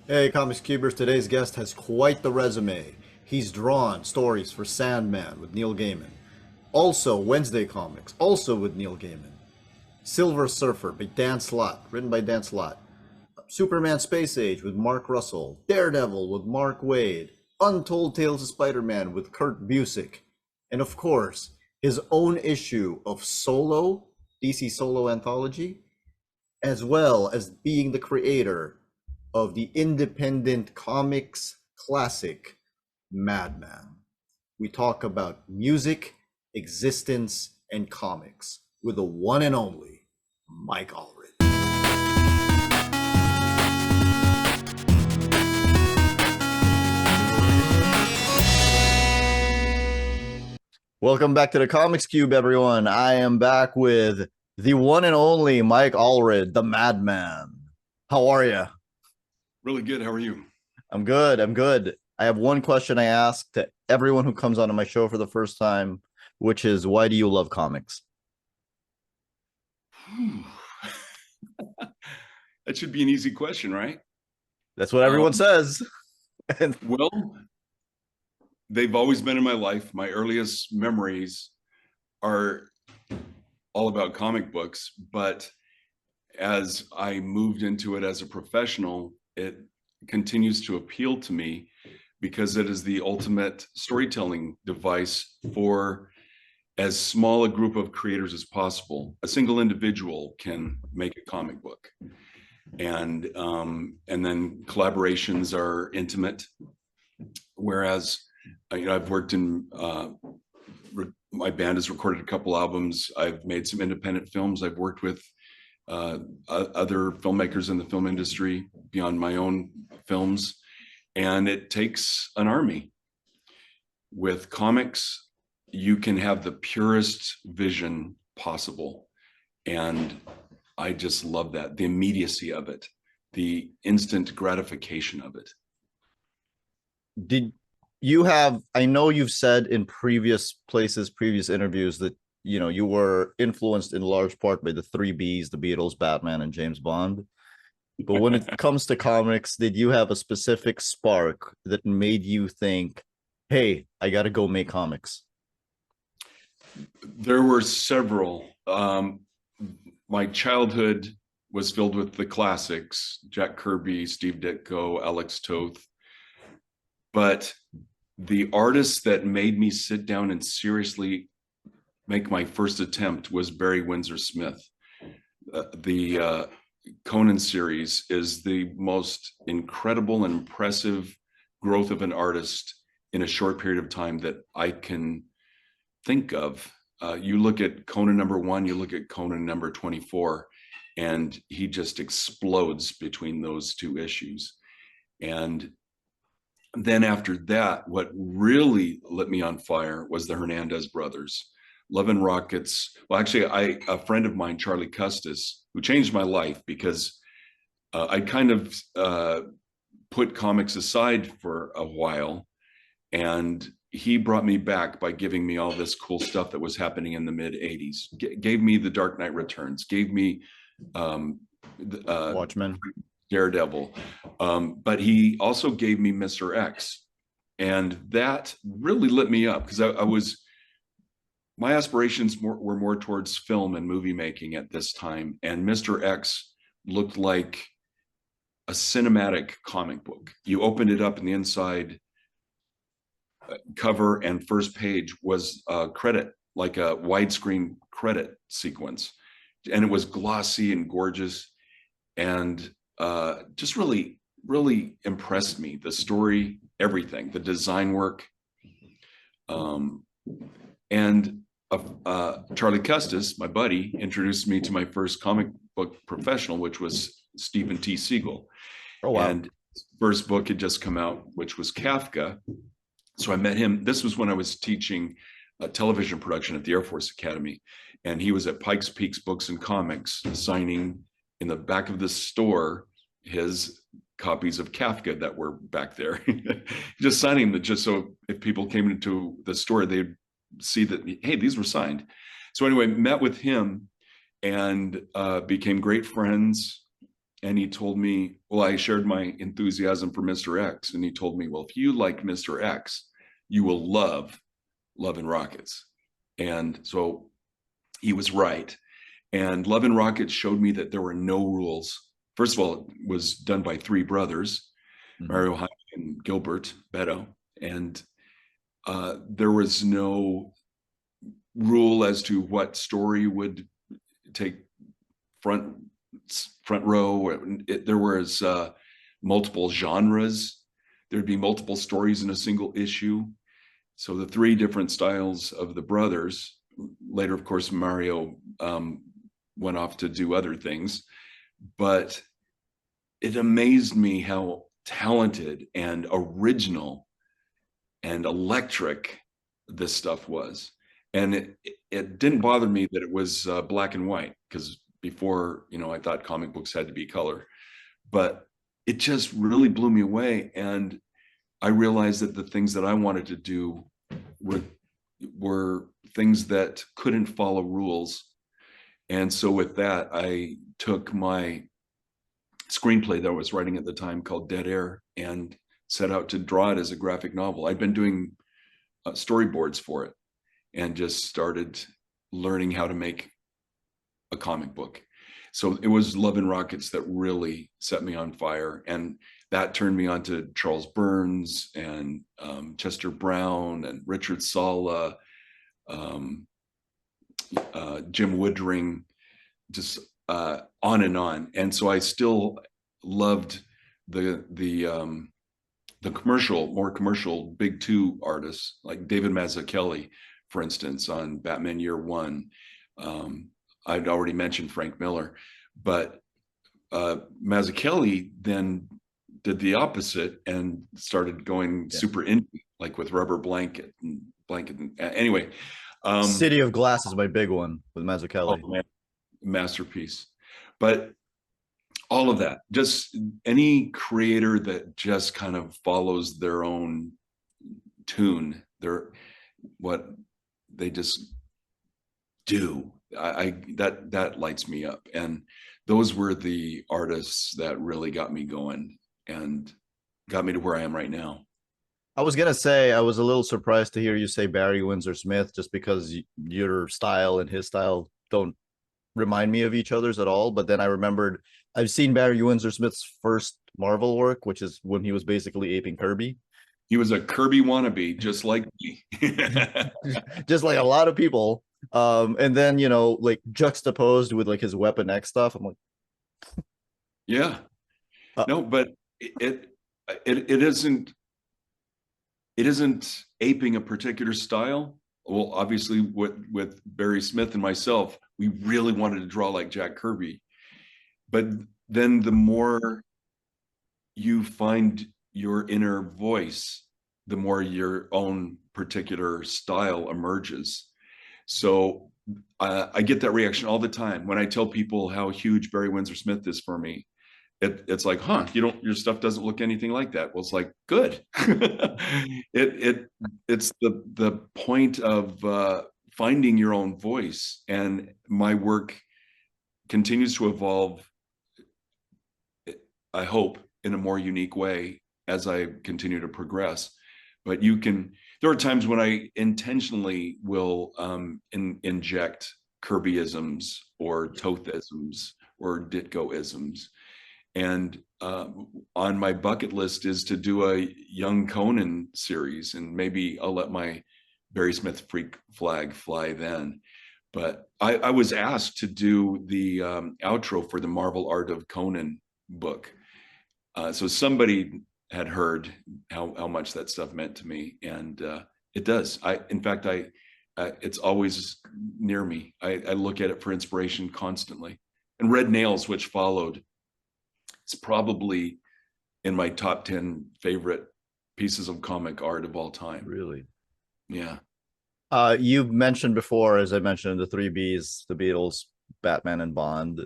Hey, Comics Cubers, today's guest has quite the resume. He's drawn stories for Sandman with Neil Gaiman. Also, Wednesday Comics, also with Neil Gaiman. Silver Surfer by Dan Slott, written by Dan Slott. Superman Space Age with Mark Russell. Daredevil with Mark Waid. Untold Tales of Spider-Man with Kurt Busiek. And of course, his own issue of Solo, DC Solo Anthology, as well as being the creator of the independent comics classic Madman. We talk about music, existence, and comics with the one and only Mike Allred. Welcome back to the Comics Cube, everyone. I am back with the one and only Mike Allred, the Madman. How are you? Really good. How are you? I'm good. I'm good. I have one question I ask to everyone who comes onto my show for the first time, which is, why do you love comics? That should be an easy question, right? That's what everyone says. Well, they've always been in my life. My earliest memories are all about comic books, but as I moved into it as a professional, it continues to appeal to me because it is the ultimate storytelling device for as small a group of creators as possible. A single individual can make a comic book, and then collaborations are intimate. Whereas, I've worked in my band has recorded a couple albums. I've made some independent films. I've worked with other filmmakers in the film industry beyond my own films, and it takes an army. With comics, you can have the purest vision possible, and I just love that, the immediacy of it, the instant gratification of it. Did you have, I know you've said in previous places, previous interviews that, you were influenced in large part by the three Bs, the Beatles, Batman, and James Bond. But when it comes to comics, did you have a specific spark that made you think, hey, I got to go make comics? There were several. My childhood was filled with the classics: Jack Kirby, Steve Ditko, Alex Toth. But the artist that made me sit down and seriously make my first attempt was Barry Windsor Smith. The Conan series is the most incredible and impressive growth of an artist in a short period of time that I can think of. You look at Conan #1, you look at Conan number 24, and he just explodes between those two issues. And then after that, what really lit me on fire was the Hernandez brothers. Love and Rockets. Well, actually, a friend of mine, Charlie Custis, who changed my life because I kind of put comics aside for a while, and he brought me back by giving me all this cool stuff that was happening in the mid 80s. Gave me The Dark Knight Returns, gave me Watchmen. Daredevil, but he also gave me Mr. X, and that really lit me up because my aspirations were more towards film and movie making at this time, and Mr. X looked like a cinematic comic book. You opened it up, and the inside cover and first page was a credit, like a widescreen credit sequence, and it was glossy and gorgeous, and just really, really impressed me. The story, everything, the design work, and Charlie Custis, my buddy, introduced me to my first comic book professional, which was Stephen T. Siegel. Oh, wow. And his first book had just come out, which was Kafka. So I met him. This was when I was teaching television production at the Air Force Academy, and he was at Pikes Peak's Books and Comics, signing in the back of the store his copies of Kafka that were back there. Just signing them, just so if people came into the store, they'd see that, hey, these were signed. So anyway, met with him and became great friends. and he told me, well, I shared my enthusiasm for Mr. X, and he told me, well, if you like Mr. X, you will love Love and Rockets. And so he was right. And Love and Rockets showed me that there were no rules. First of all, it was done by three brothers, Mario, Jaime, and Gilbert Beto, and there was no rule as to what story would take front row. There was multiple genres. There'd be multiple stories in a single issue. So the three different styles of the brothers. Later, of course, Mario went off to do other things, but it amazed me how talented and original and electric this stuff was. And it didn't bother me that it was black and white, because before, I thought comic books had to be color, but it just really blew me away. And I realized that the things that I wanted to do were things that couldn't follow rules. And so with that, I took my screenplay that I was writing at the time called Dead Air and set out to draw it as a graphic novel. I'd been doing storyboards for it and just started learning how to make a comic book. So it was Love and Rockets that really set me on fire. And that turned me on to Charles Burns and Chester Brown and Richard Sala, Jim Woodring, just on and on. And so I still loved the more commercial big two artists like David Mazzucchelli, for instance, on Batman Year One. I'd already mentioned Frank Miller, but Mazzucchelli then did the opposite and started going super indie, like with Rubber Blanket. Anyway, City of Glass is my big one with Mazzucchelli. Oh, man, masterpiece. But all of that, just any creator that just kind of follows their own tune, what they just do. That lights me up. And those were the artists that really got me going and got me to where I am right now. I was gonna say I was a little surprised to hear you say Barry Windsor Smith, just because your style and his style don't remind me of each other's at all. But then I remembered I've seen Barry Windsor Smith's first Marvel work, which is when he was basically aping Kirby. He was a Kirby wannabe, just like me. Just like a lot of people. And then like juxtaposed with like his Weapon X stuff, I'm like, yeah, no, but it isn't aping a particular style. Well, obviously with Barry Smith and myself, we really wanted to draw like Jack Kirby, but then the more you find your inner voice, the more your own particular style emerges. So I get that reaction all the time when I tell people how huge Barry Windsor Smith is for me. It's like, your stuff doesn't look anything like that. Well, it's like, good. It's the point of finding your own voice, and my work continues to evolve, I hope, in a more unique way as I continue to progress. But there are times when I intentionally will inject Kirbyisms or Tothisms or Ditko-isms. And on my bucket list is to do a Young Conan series, and maybe I'll let my Barry Smith freak flag fly then. But I was asked to do the outro for the Marvel Art of Conan book. So somebody had heard how much that stuff meant to me, and it does. In fact, it's always near me. I look at it for inspiration constantly. And Red Nails, which followed, it's probably in my top 10 favorite pieces of comic art of all time. Really? Yeah. You've mentioned before, as I mentioned, the three Bs, the Beatles, Batman, and Bond.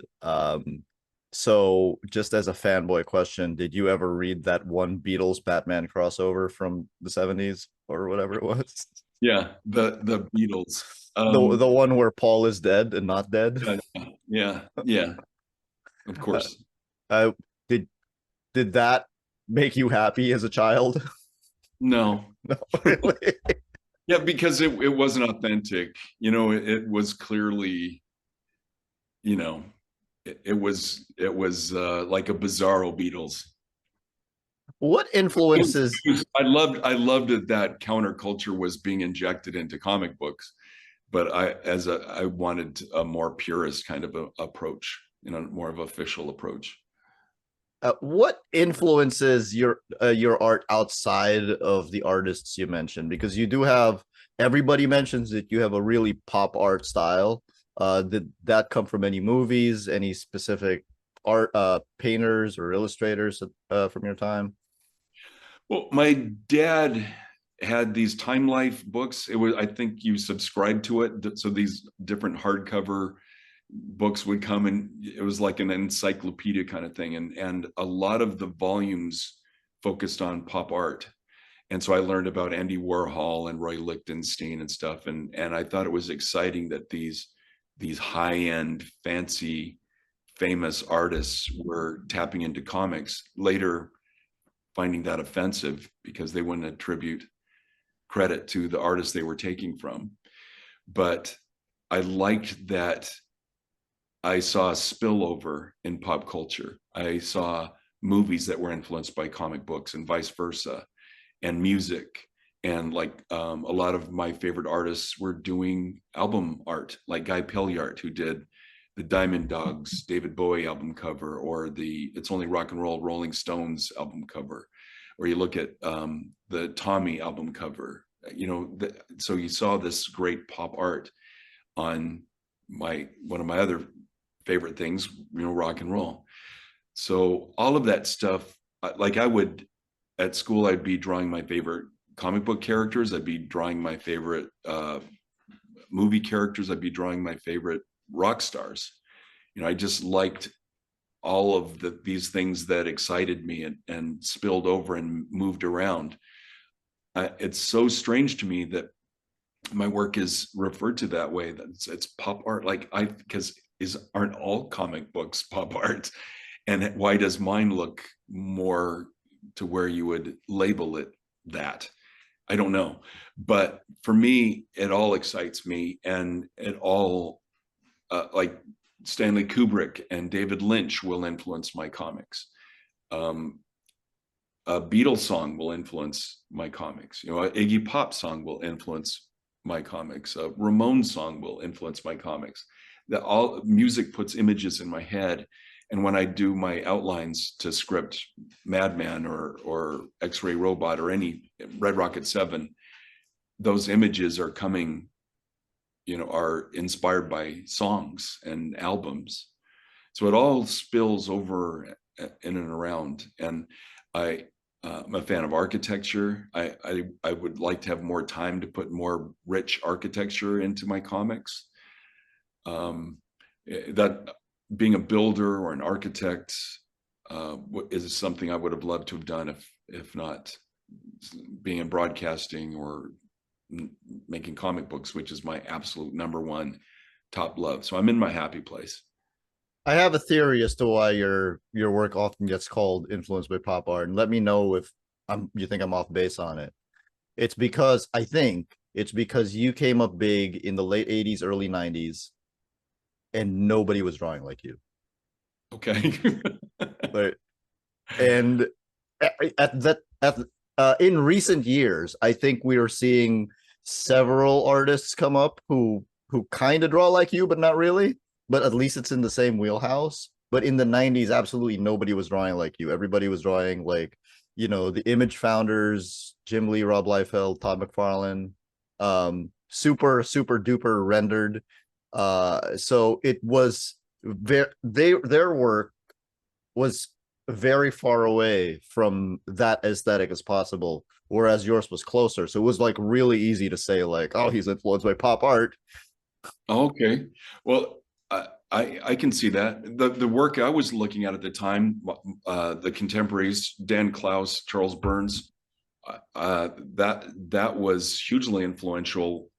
So just as a fanboy question, did you ever read that one Beatles Batman crossover from the 70s or whatever it was? Yeah, the Beatles. The one where Paul is dead and not dead. Yeah, of course. Uh, did did that make you happy as a child? No. No, really. Yeah, because it wasn't authentic. It was clearly, you know, it was like a bizarro Beatles. What influences? I loved that counterculture was being injected into comic books, but I wanted a more purist kind of approach, more of an official approach. What influences your art outside of the artists you mentioned? Because you do have everybody mentions that you have a really pop art style. Did that come from any movies, any specific art painters or illustrators from your time? Well, my dad had these Time Life books. It was, I think you subscribed to it. So these different hardcover books would come, and it was like an encyclopedia kind of thing. And a lot of the volumes focused on pop art. And so I learned about Andy Warhol and Roy Lichtenstein and stuff. And I thought it was exciting that these high-end, fancy, famous artists were tapping into comics. Later, finding that offensive because they wouldn't attribute credit to the artists they were taking from. But I liked that I saw a spillover in pop culture. I saw movies that were influenced by comic books and vice versa, and music. And like a lot of my favorite artists were doing album art, like Guy Pilliard, who did the Diamond Dogs, David Bowie album cover, or the It's Only Rock and Roll Rolling Stones album cover, or you look at the Tommy album cover. So you saw this great pop art on one of my other favorite things, rock and roll. So all of that stuff, like I would at school, I'd be drawing my favorite comic book characters. I'd be drawing my favorite movie characters. I'd be drawing my favorite rock stars. I just liked all of these things that excited me and spilled over and moved around. It's so strange to me that my work is referred to that way, that it's pop art. Because aren't all comic books pop art? And why does mine look more to where you would label it that? I don't know. But for me, it all excites me, and it all, like Stanley Kubrick and David Lynch will influence my comics. A Beatles song will influence my comics. An Iggy Pop song will influence my comics. A Ramones song will influence my comics. That all music puts images in my head, and when I do my outlines to script Madman or X-Ray Robot or any Red Rocket 7, those images are coming, are inspired by songs and albums. So it all spills over in and around. And I'm a fan of architecture. I would like to have more time to put more rich architecture into my comics. That being a builder or an architect is something I would have loved to have done if not being in broadcasting or making comic books, which is my absolute number one top love. So I'm in my happy place. I have a theory as to why your work often gets called influenced by pop art, and let me know if you think I'm off base on it. I think it's because you came up big in the late 80s, early 90s, and nobody was drawing like you. Okay. But and in recent years, I think we are seeing several artists come up who kind of draw like you, but not really. But at least it's in the same wheelhouse. But in the 90s, absolutely nobody was drawing like you. Everybody was drawing like, the Image founders, Jim Lee, Rob Liefeld, Todd McFarlane, super, super duper rendered. So it was their work was very far away from that aesthetic as possible, whereas yours was closer. So it was like really easy to say like, oh, he's influenced by pop art. Okay. Well, I can see that. The work I was looking at the time, the contemporaries, Dan Klaus, Charles Burns, that was hugely influential.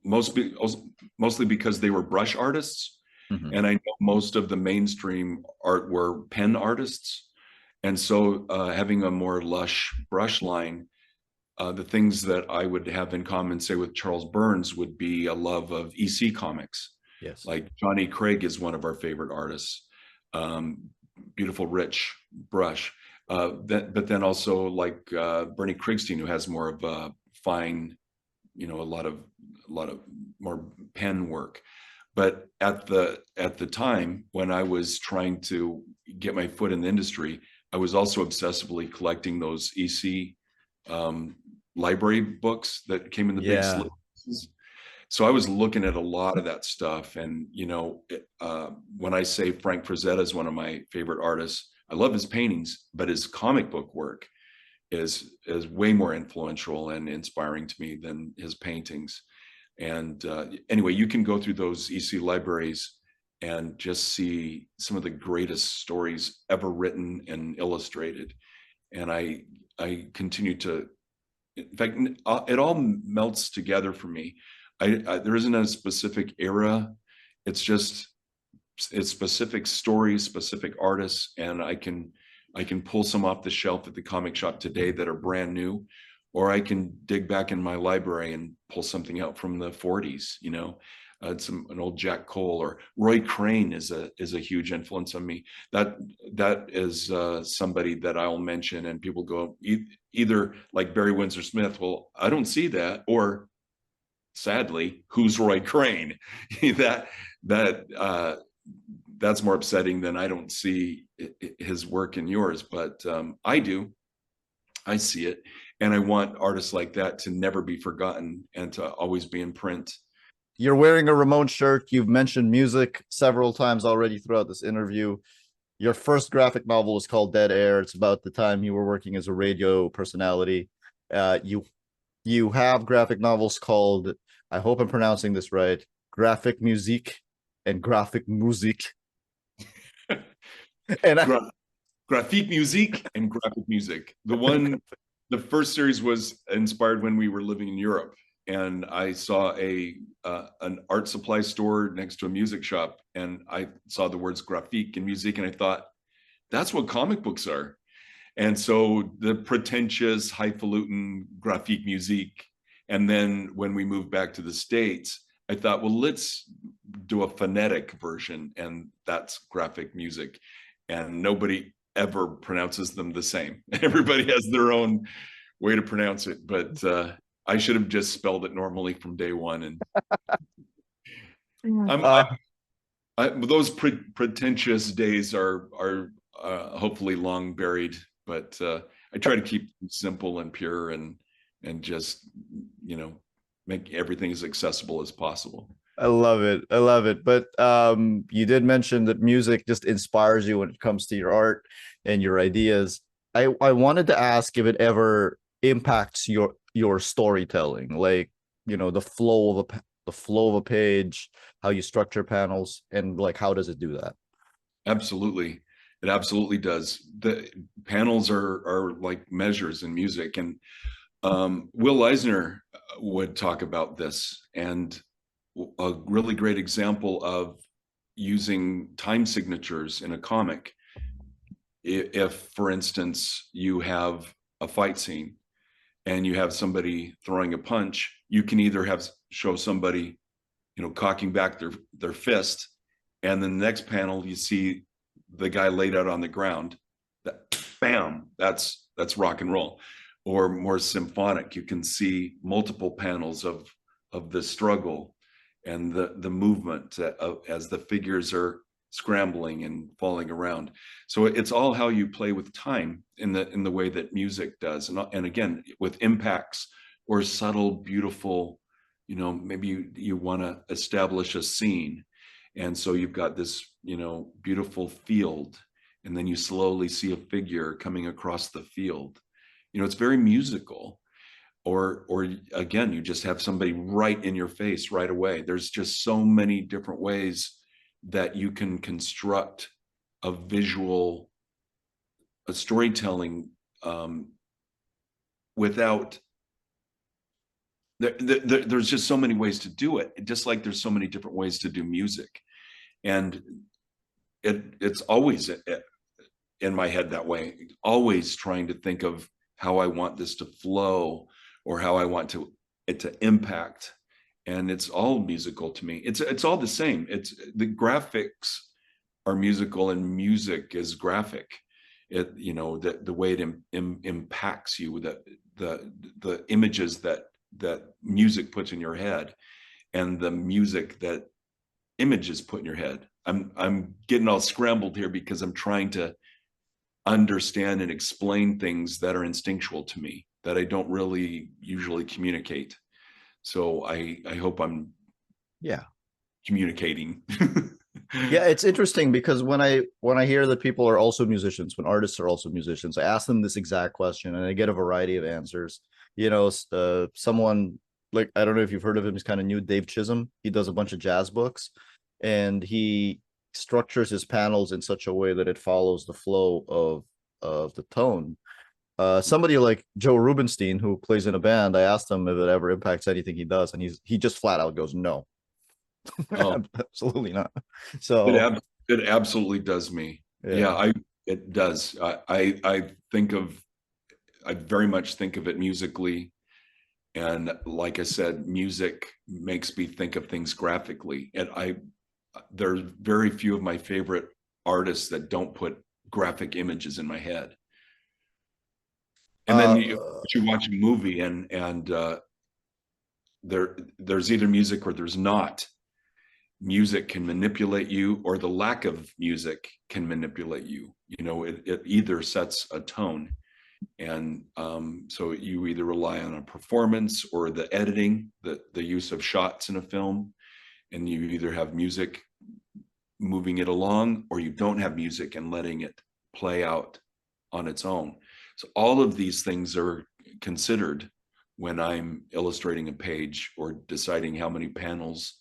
Mostly because they were brush artists. Hmm. And I know most of the mainstream art were pen artists. And so having a more lush brush line, the things that I would have in common, say, with Charles Burns would be a love of EC comics. Yes. Like Johnny Craig is one of our favorite artists. Um, Beautiful, rich brush. But then also like Bernie Krigstein, who has more of a fine, a lot of more pen work. But at the time when I was trying to get my foot in the industry, I was also obsessively collecting those EC um, library books that came in the big Yeah. slip. So I was looking at a lot of that stuff, and when I say Frank Frazetta is one of my favorite artists, I love his paintings, but his comic book work is way more influential and inspiring to me than his paintings. And anyway, you can go through those EC libraries and just see some of the greatest stories ever written and illustrated. And I continue to, in fact, it all melts together for me. There isn't a specific era. It's specific stories, specific artists, and I can pull some off the shelf at the comic shop today that are brand new, or I can dig back in my library and pull something out from the 40s. An old Jack Cole, or Roy Crane is a huge influence on me. That is somebody that I'll mention, and people go either like Barry Windsor Smith. Well, I don't see that, or sadly, who's Roy Crane? that that that's more upsetting than I don't see his work in yours, but I do. I see it, and I want artists like that to never be forgotten and to always be in print. You're wearing a Ramon shirt. You've mentioned music several times already throughout this interview. Your first graphic novel is called Dead Air. It's about the time you were working as a radio personality. You have graphic novels called, I hope I'm pronouncing this right, Graphic Musique and Graphic Musique. And Gra- Graphique musique and graphic music. The first series was inspired when we were living in Europe, and I saw an art supply store next to a music shop, and I saw the words graphique and musique, and I thought, that's what comic books are. And so the pretentious, highfalutin graphique musique. And then when we moved back to the States, I thought, well, let's do a phonetic version, and that's graphic music. And nobody ever pronounces them the same. Everybody has their own way to pronounce it, but I should have just spelled it normally from day one. And those pretentious days are hopefully long buried, but I try to keep them simple and pure, and just make everything as accessible as possible. I love it. I love it. But you did mention that music just inspires you when it comes to your art and your ideas. I wanted to ask if it ever impacts your storytelling, like, the flow of a page, how you structure panels, and like how does it do that? Absolutely. It absolutely does. The panels are like measures in music, and Will Eisner would talk about this, and a really great example of using time signatures in a comic. If, for instance, you have a fight scene and you have somebody throwing a punch, you can either show somebody, cocking back their fist, and then the next panel you see the guy laid out on the ground. That, bam, that's rock and roll. Or more symphonic, you can see multiple panels of the struggle and the movement as the figures are scrambling and falling around. So it's all how you play with time in the way that music does, and again, with impacts or subtle, beautiful, maybe you want to establish a scene, and so you've got this beautiful field, and then you slowly see a figure coming across the field. It's very musical. Or again, you just have somebody right in your face right away. There's just so many different ways that you can construct a storytelling without there's just so many ways to do it, just like there's so many different ways to do music. And it's always in my head that way, always trying to think of how I want this to flow or how I want it to impact. And it's all musical to me. It's all the same. It's the graphics are musical and music is graphic. It, you know, the way it impacts you, the images that music puts in your head and the music that images put in your head. I'm getting all scrambled here because I'm trying to understand and explain things that are instinctual to me that I don't really usually communicate. So I hope I'm communicating. Yeah, it's interesting because when I hear that people are also musicians, when artists are also musicians, I ask them this exact question and I get a variety of answers. You know, someone like, I don't know if you've heard of him, he's kind of new, Dave Chisholm. He does a bunch of jazz books and he structures his panels in such a way that it follows the flow of the tone. Somebody like Joe Rubenstein, who plays in a band, I asked him if it ever impacts anything he does, and he just flat out goes, no. Oh, Absolutely not. it So it absolutely does me. yeah. Yeah, it does. I very much think of it musically. And like I said, music makes me think of things graphically. And there's very few of my favorite artists that don't put graphic images in my head. And then Uh, you watch a movie and there's either music or there's not. Music can manipulate you, or the lack of music can manipulate you. You know, it either sets a tone. And so you either rely on a performance or the editing, the use of shots in a film, and you either have music moving it along or you don't have music and letting it play out on its own. So all of these things are considered when I'm illustrating a page or deciding how many panels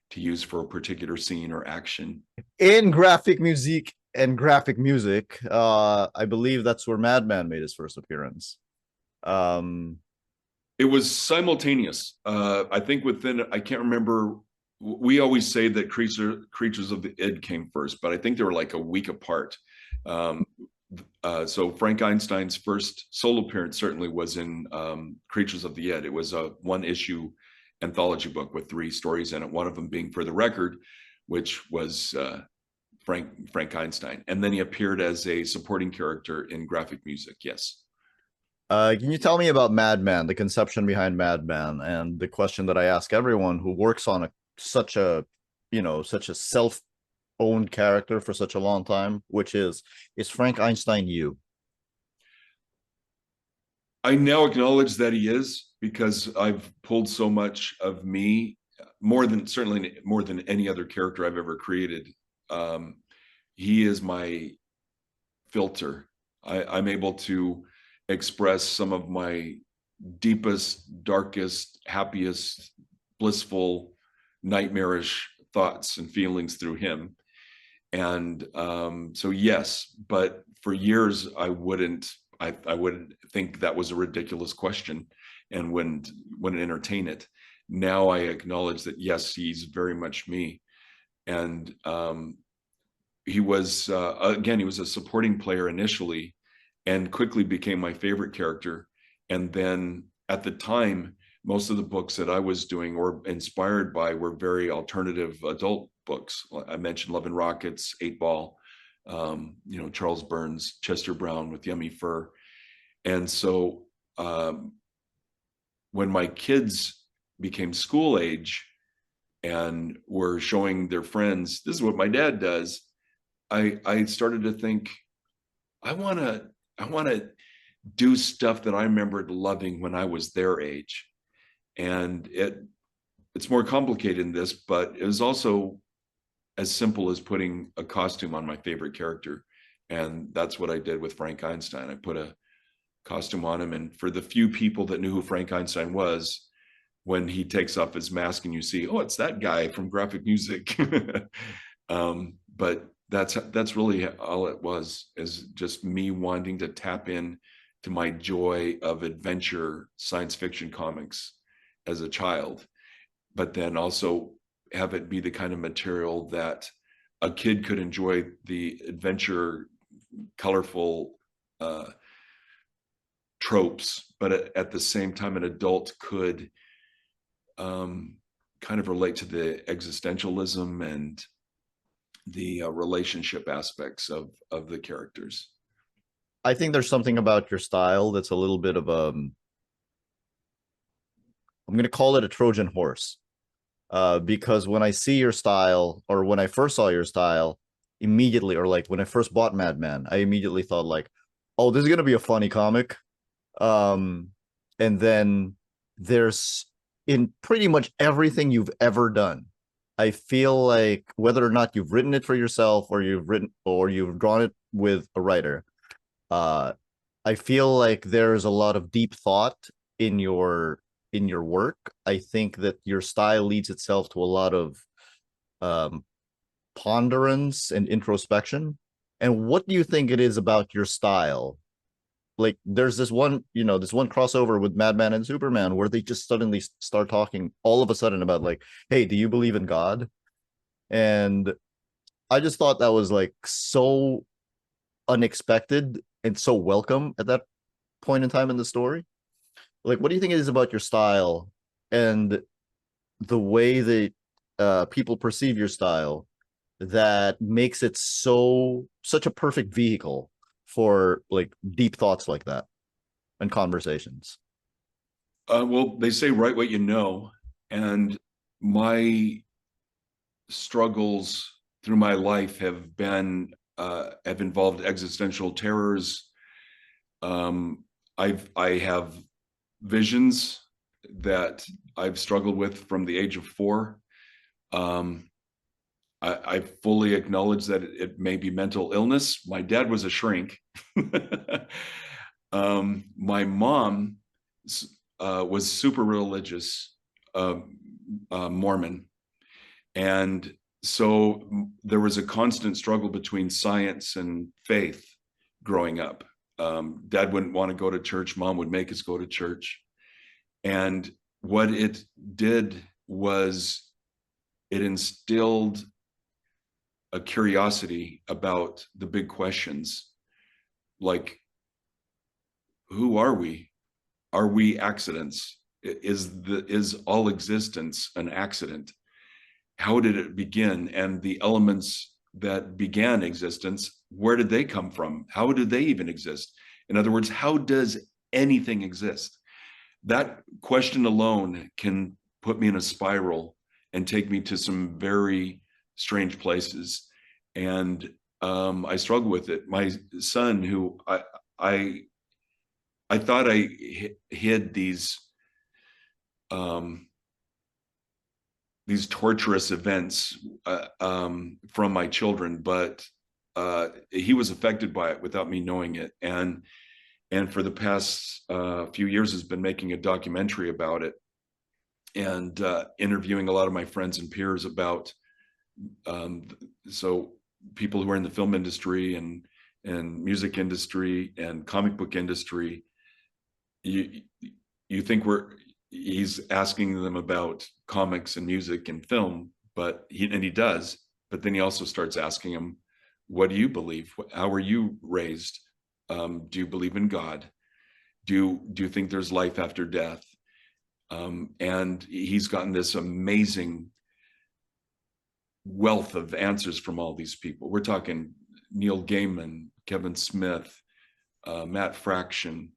to use for a particular scene or action. in graphic music and graphic music, I believe that's where Madman made his first appearance. Um, It was simultaneous. I think I can't remember. We always say that Creatures of the Id came first, but I think they were like a week apart. Um, so Frank Einstein's first solo appearance certainly was in Creatures of the Id. It was a one-issue anthology book with 3 stories in it, one of them being For the Record, which was Frank Einstein. And then he appeared as a supporting character in graphic music, yes. can you tell me about Madman, the conception behind Madman, and the question that I ask everyone who works on such a, such a self-owned character for such a long time, which is Frank Einstein you? I now acknowledge that he is, because I've pulled so much of me, certainly more than any other character I've ever created. He is my filter. I'm able to express some of my deepest, darkest, happiest, blissful, nightmarish thoughts and feelings through him. And so yes, but for years I wouldn't think that was a ridiculous question and wouldn't entertain it. Now I acknowledge that yes, he's very much me. And he was again, he was a supporting player initially and quickly became my favorite character. And then at the time, most of the books that I was doing or inspired by were very alternative adult books. I mentioned Love and Rockets, 8 Ball, Charles Burns, Chester Brown with Yummy Fur. And so when my kids became school age and were showing their friends, this is what my dad does, I started to think, I want to do stuff that I remembered loving when I was their age. And it's more complicated than this, but it was also as simple as putting a costume on my favorite character. And that's what I did with Frank Einstein. I put a costume on him. And for the few people that knew who Frank Einstein was, when he takes off his mask and you see, oh, it's that guy from graphic music. But that's really all it was, is just me wanting to tap in to my joy of adventure science fiction comics as a child, but then also have it be the kind of material that a kid could enjoy the adventure, colorful tropes, but at the same time, an adult could kind of relate to the existentialism and the relationship aspects of the characters. I think there's something about your style that's a little bit of I'm going to call it a Trojan horse. Because when I see your style, or when I first saw your style, immediately, or like when I first bought Madman, I immediately thought like, oh, this is going to be a funny comic. And then there's, in pretty much everything you've ever done, I feel like, whether or not you've written it for yourself, or you've drawn it with a writer, uh, I feel like there's a lot of deep thought in your work. I think that your style leads itself to a lot of um, ponderance and introspection. And what do you think it is about your style? Like, there's this one, this one crossover with Madman and Superman where they just suddenly start talking all of a sudden about like, hey, do you believe in God? And I just thought that was like so unexpected and so welcome at that point in time in the story. Like, what do you think it is about your style and the way that people perceive your style that makes it such a perfect vehicle for like deep thoughts like that and conversations? Well, they say write what you know, and my struggles through my life have involved existential terrors. I have visions that I've struggled with from the age of 4. I fully acknowledge that it may be mental illness. My dad was a shrink. My mom was super religious, Mormon. And so there was a constant struggle between science and faith growing up. Dad wouldn't want to go to church. Mom would make us go to church. And what it did was it instilled a curiosity about the big questions, like, who are we? Are we accidents? Is all existence an accident? How did it begin? And the elements that began existence, where did they come from? How did they even exist? In other words, how does anything exist? That question alone can put me in a spiral and take me to some very strange places. And I struggle with it. My son, who I thought I hid these torturous events from my children, but he was affected by it without me knowing it. And for the past few years has been making a documentary about it, and interviewing a lot of my friends and peers about so people who are in the film industry and music industry and comic book industry. You think he's asking them about comics and music and film, but he does, but then he also starts asking them, what do you believe? How were you raised? Do you believe in God? Do you think there's life after death? And he's gotten this amazing wealth of answers from all these people. We're talking Neil Gaiman, Kevin Smith, Matt Fraction,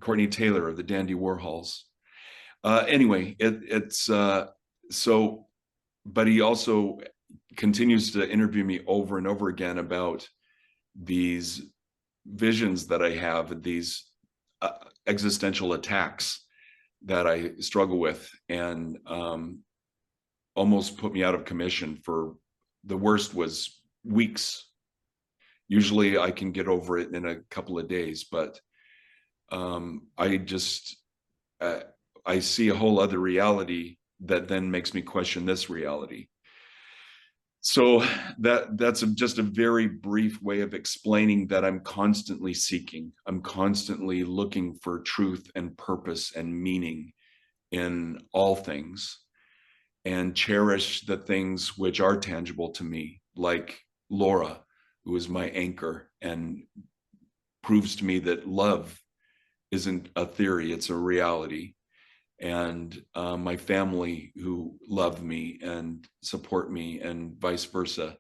Courtney Taylor of the Dandy Warhols. Anyway, it's so, but he also continues to interview me over and over again about these visions that I have, these existential attacks that I struggle with, and almost put me out of commission for the worst was weeks. Usually I can get over it in a couple of days, but I see a whole other reality that then makes me question this reality. So that's just a very brief way of explaining that I'm constantly seeking. I'm constantly looking for truth and purpose and meaning in all things. and cherish the things which are tangible to me, like Laura, who is my anchor and proves to me that love isn't a theory, it's a reality. And my family who love me and support me, and vice versa.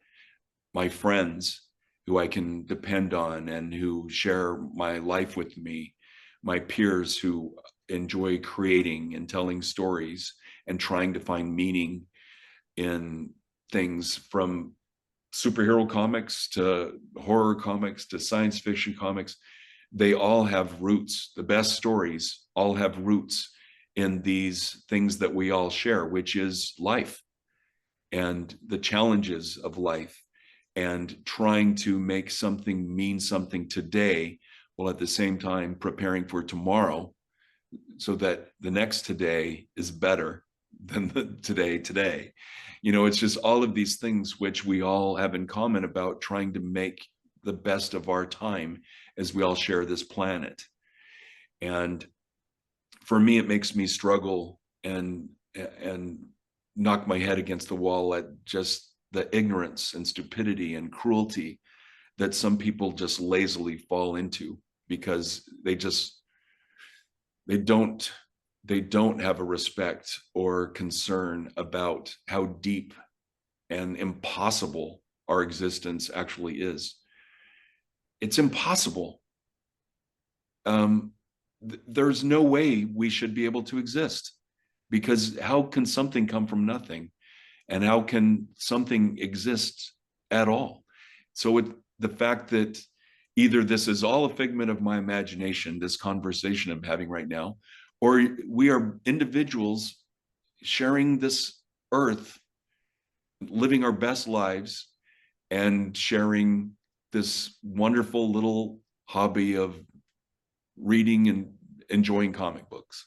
My friends who I can depend on and who share my life with me. My peers who enjoy creating and telling stories and trying to find meaning in things, from superhero comics to horror comics to science fiction comics. They all have roots. The best stories all have roots in these things that we all share, which is life and the challenges of life, and trying to make something mean something today, while at the same time preparing for tomorrow, so that the next today is better than the today. You know, it's just all of these things which we all have in common about trying to make the best of our time as we all share this planet. And for me, it makes me struggle and knock my head against the wall at just the ignorance and stupidity and cruelty that some people just lazily fall into, because they don't have a respect or concern about how deep and impossible our existence actually is. It's impossible. There's no way we should be able to exist, because how can something come from nothing, and how can something exist at all? So the fact that either this is all a figment of my imagination, this conversation I'm having right now, or we are individuals sharing this earth, living our best lives, and sharing this wonderful little hobby of reading and enjoying comic books,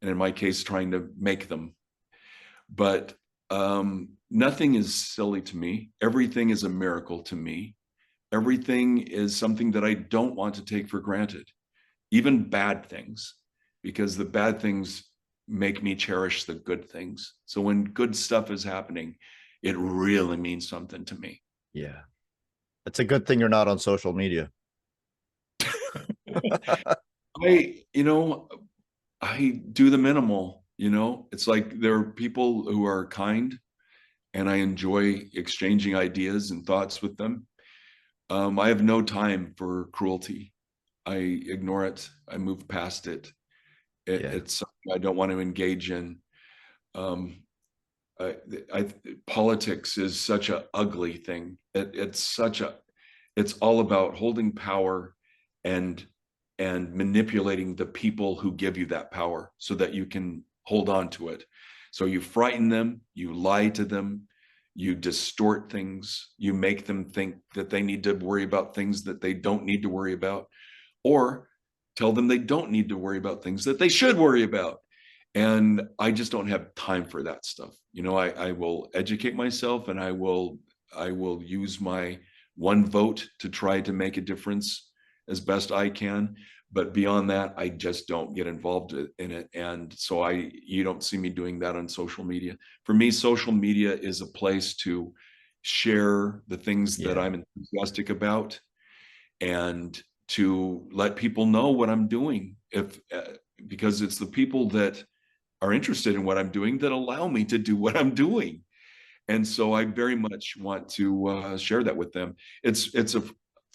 and in my case trying to make them. But nothing is silly to me. Everything is a miracle to me. Everything is something that I don't want to take for granted, even bad things, because the bad things make me cherish the good things. So when good stuff is happening, it really means something to me. Yeah. It's a good thing you're not on social media. You know, I do the minimal, you know, it's like there are people who are kind and I enjoy exchanging ideas and thoughts with them. I have no time for cruelty. I ignore it. I move past it. It's something I don't want to engage in. Um, Politics is such an ugly thing. It's all about holding power and manipulating the people who give you that power so that you can hold on to it. So you frighten them, you lie to them, you distort things, you make them think that they need to worry about things that they don't need to worry about, or tell them they don't need to worry about things that they should worry about. And I just don't have time for that stuff. You know, I will educate myself, and I will use my one vote to try to make a difference as best I can. But beyond that, I just don't get involved in it. And so you don't see me doing that on social media. For me, social media is a place to share the things that I'm enthusiastic about, and to let people know what I'm doing. Because it's the people that are interested in what I'm doing that allow me to do what I'm doing. And so I very much want to share that with them. It's a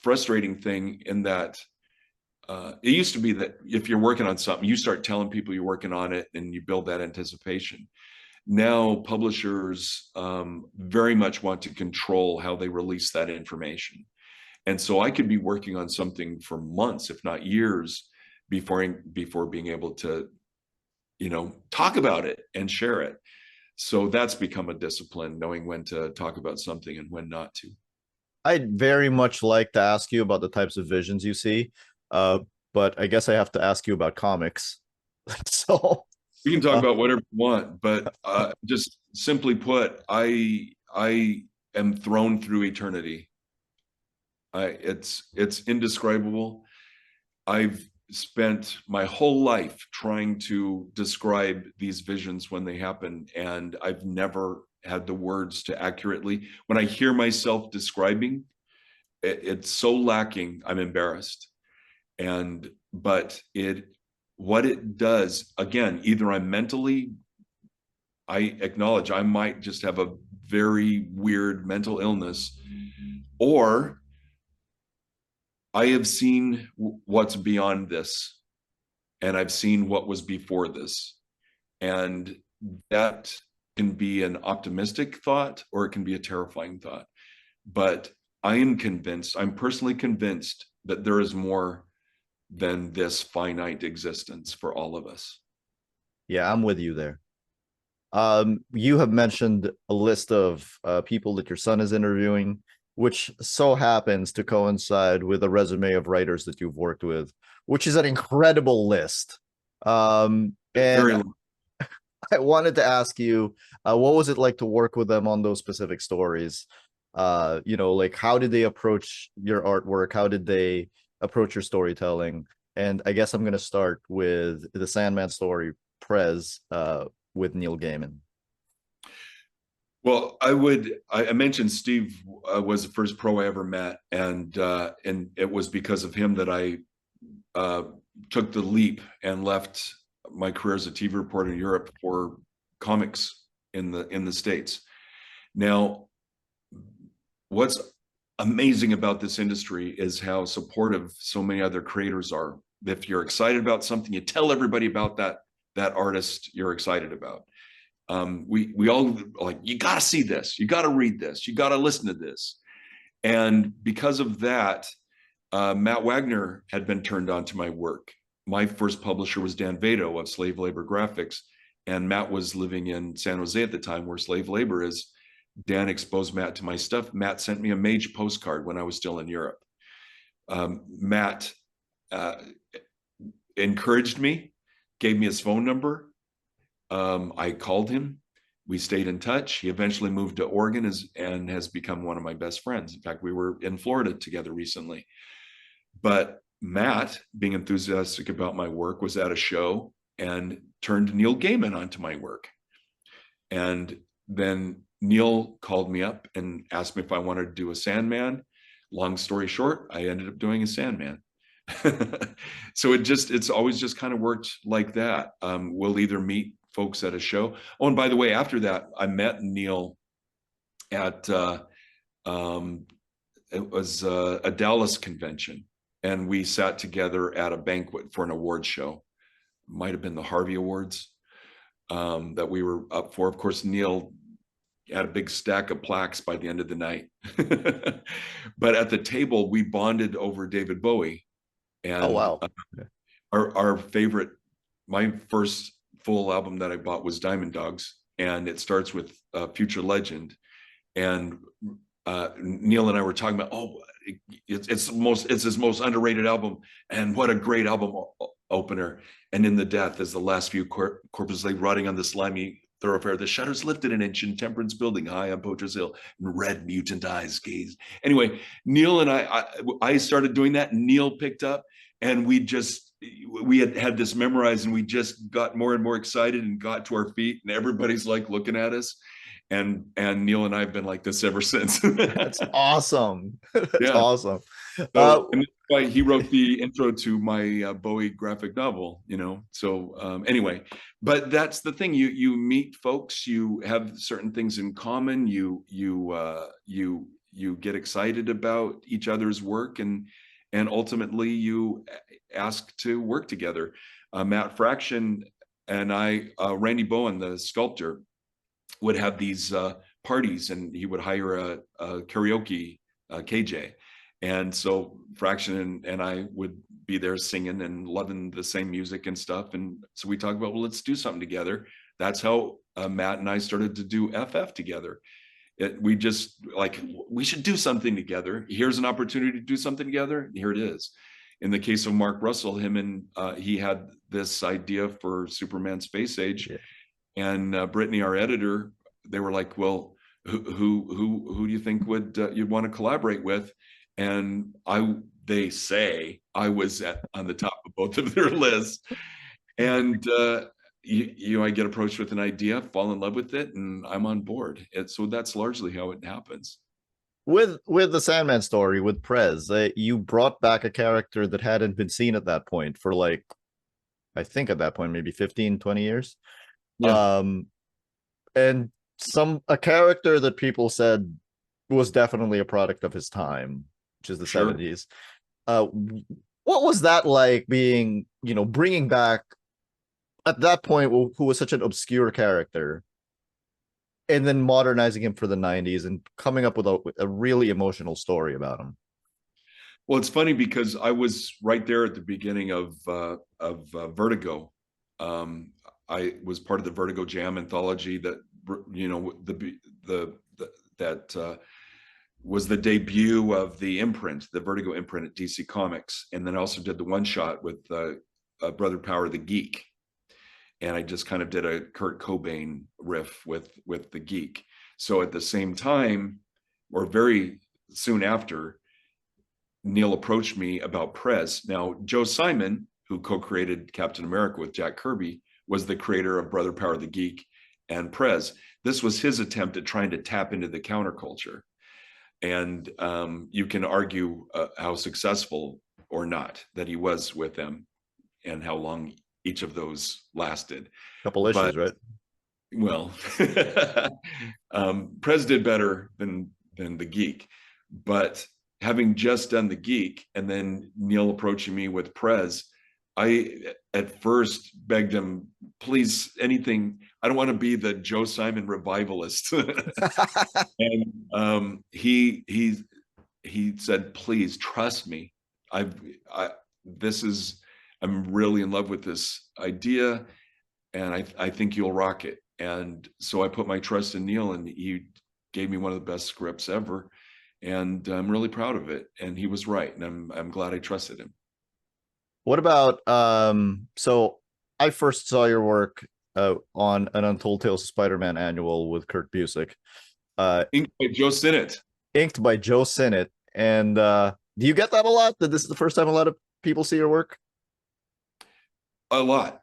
frustrating thing in that it used to be that if you're working on something, you start telling people you're working on it and you build that anticipation. Now publishers very much want to control how they release that information. And so I could be working on something for months, if not years, before being able to, you know, talk about it and share it. So that's become a discipline, knowing when to talk about something and when not to. I'd very much like to ask you about the types of visions you see, but I guess I have to ask you about comics. So We can talk about whatever you want, but just simply put, I am thrown through eternity. It's indescribable. I've spent my whole life trying to describe these visions when they happen, and I've never had the words to accurately. When I hear myself describing, it's so lacking, I'm embarrassed. And but it what it does, again, either I'm mentally, I acknowledge I might just have a very weird mental illness, or I have seen what's beyond this, and I've seen what was before this. And that can be an optimistic thought or it can be a terrifying thought. But I am convinced, I'm personally convinced that there is more than this finite existence for all of us. Yeah, I'm with you there. You have mentioned a list of people that your son is interviewing, which so happens to coincide with a resume of writers that you've worked with, which is an incredible list. Very And I wanted to ask you, what was it like to work with them on those specific stories? Like how did they approach your artwork? How did they approach your storytelling? And I guess I'm going to start with the Sandman story, Prez, with Neil Gaiman. well. I mentioned Steve was the first pro I ever met, and it was because of him that I took the leap and left my career as a TV reporter in Europe for comics in the States. Now, what's amazing about this industry is how supportive so many other creators are. If you're excited about something, you tell everybody about that artist you're excited about. We all like, you got to see this, you got to read this, you got to listen to this. And because of that, Matt Wagner had been turned on to my work. My first publisher was Dan Vado of Slave Labor Graphics, and Matt was living in San Jose at the time where slave labor is. Dan exposed Matt to my stuff. Matt sent me a Mage postcard when I was still in Europe. Matt encouraged me, gave me his phone number. I called him. We stayed in touch. He eventually moved to Oregon and has become one of my best friends. In fact, we were in Florida together recently. But Matt, being enthusiastic about my work, was at a show and turned Neil Gaiman onto my work. And then Neil called me up and asked me if I wanted to do a Sandman. Long story short, I ended up doing a Sandman. So it's always just kind of worked like that. We'll either meet folks at a show. Oh, and by the way, after that, I met Neil at it was a Dallas convention, and we sat together at a banquet for an award show. Might have been the Harvey Awards that we were up for. Of course, Neil had a big stack of plaques by the end of the night. But at the table, we bonded over David Bowie. And Oh, wow. our favorite, my first full album that I bought was Diamond Dogs, and it starts with Future Legend. And Neil and I were talking about, it's his most underrated album, and what a great album opener. And in the death, as the last few corpses lay rotting on the slimy thoroughfare, the shutters lifted an inch in Temperance Building high on Poacher's Hill, and red mutant eyes gazed. Anyway, Neil and I started doing that, and Neil picked up, and we had this memorized, and we just got more and more excited and got to our feet, and everybody's like looking at us. And Neil and I have been like this ever since. That's awesome. That's awesome. So, and that's why he wrote the intro to my Bowie graphic novel, So anyway, but that's the thing. You meet folks, you have certain things in common. You get excited about each other's work, and ultimately you ask to work together. Matt Fraction and I, Randy Bowen, the sculptor, would have these parties, and he would hire a karaoke KJ. And so Fraction and I would be there singing and loving the same music and stuff. And so we talked about, well, let's do something together. That's how Matt and I started to do FF together. We just like, we should do something together. Here's an opportunity to do something together. Here it is. In the case of Mark Russell, he had this idea for Superman Space Age. Yeah. And Brittany, our editor, they were like, well, who do you think you'd want to collaborate with? And I they say I was on the top of both of their lists. And I get approached with an idea, fall in love with it, and I'm on board. And so that's largely how it happens. With the Sandman story with Prez, you brought back a character that hadn't been seen at that point for like, I think at that point maybe 15, 20 years. Yeah. And a character that people said was definitely a product of his time, which is the Sure. 70s. What was that like being, bringing back at that point who was such an obscure character and then modernizing him for the 90s and coming up with a really emotional story about him? Well, it's funny because I was right there at the beginning of Vertigo. I was part of the Vertigo Jam anthology that that was the debut of the imprint, the Vertigo imprint at DC Comics, and then I also did the one shot with Brother Power the Geek, and I just kind of did a Kurt Cobain riff with the Geek. So at the same time, or very soon after, Neil approached me about Prez. Now, Joe Simon, who co-created Captain America with Jack Kirby, was the creator of Brother Power the Geek and Prez. This was his attempt at trying to tap into the counterculture. And you can argue how successful or not that he was with them and how long each of those lasted. Couple issues, right? Well, Prez did better than the Geek, but having just done the Geek and then Neil approaching me with Prez, I at first begged him, please, anything. I don't want to be the Joe Simon revivalist. And he said, please trust me. I'm really in love with this idea, and I think you'll rock it. And so I put my trust in Neil, and he gave me one of the best scripts ever, and I'm really proud of it. And he was right, and I'm glad I trusted him. What about so I first saw your work on an Untold Tales of Spider-Man annual with Kurt Busiek. Inked by Joe Sinnott. Inked by Joe Sinnott. And do you get that a lot? That this is the first time a lot of people see your work? A lot.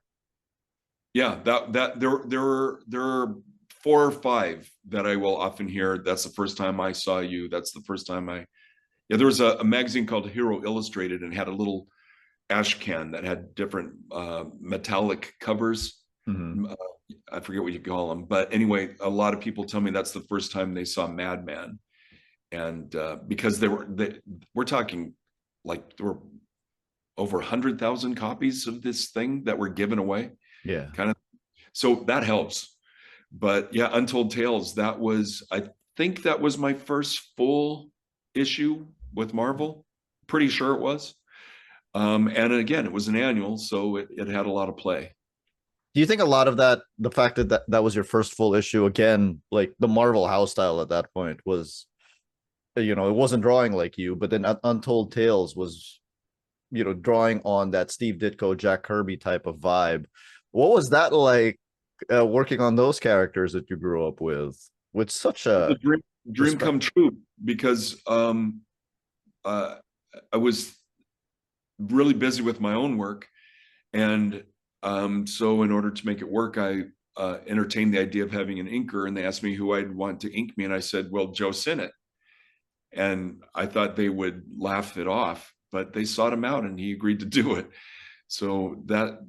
Yeah, that there are 4 or 5 that I will often hear. That's the first time I saw you. That's the first time yeah, there was a magazine called Hero Illustrated and had a little ash can that had different metallic covers. Mm-hmm. I forget what you call them, but anyway, a lot of people tell me that's the first time they saw Madman, and because we're talking like there were over 100,000 copies of this thing that were given away. Yeah, kind of. So that helps. But yeah, Untold Tales. I think that was my first full issue with Marvel. Pretty sure it was. And again, it was an annual, so it had a lot of play. do you think a lot of that, the fact that was your first full issue, again, like the Marvel house style at that point was, it wasn't drawing like you, but then Untold Tales was, drawing on that Steve Ditko, Jack Kirby type of vibe. What was that like working on those characters that you grew up with such a dream come true? Because I was really busy with my own work, and so in order to make it work, I entertained the idea of having an inker, and they asked me who I'd want to ink me, and I said, well, Joe Sinnott. And I thought they would laugh it off, but they sought him out and he agreed to do it. So that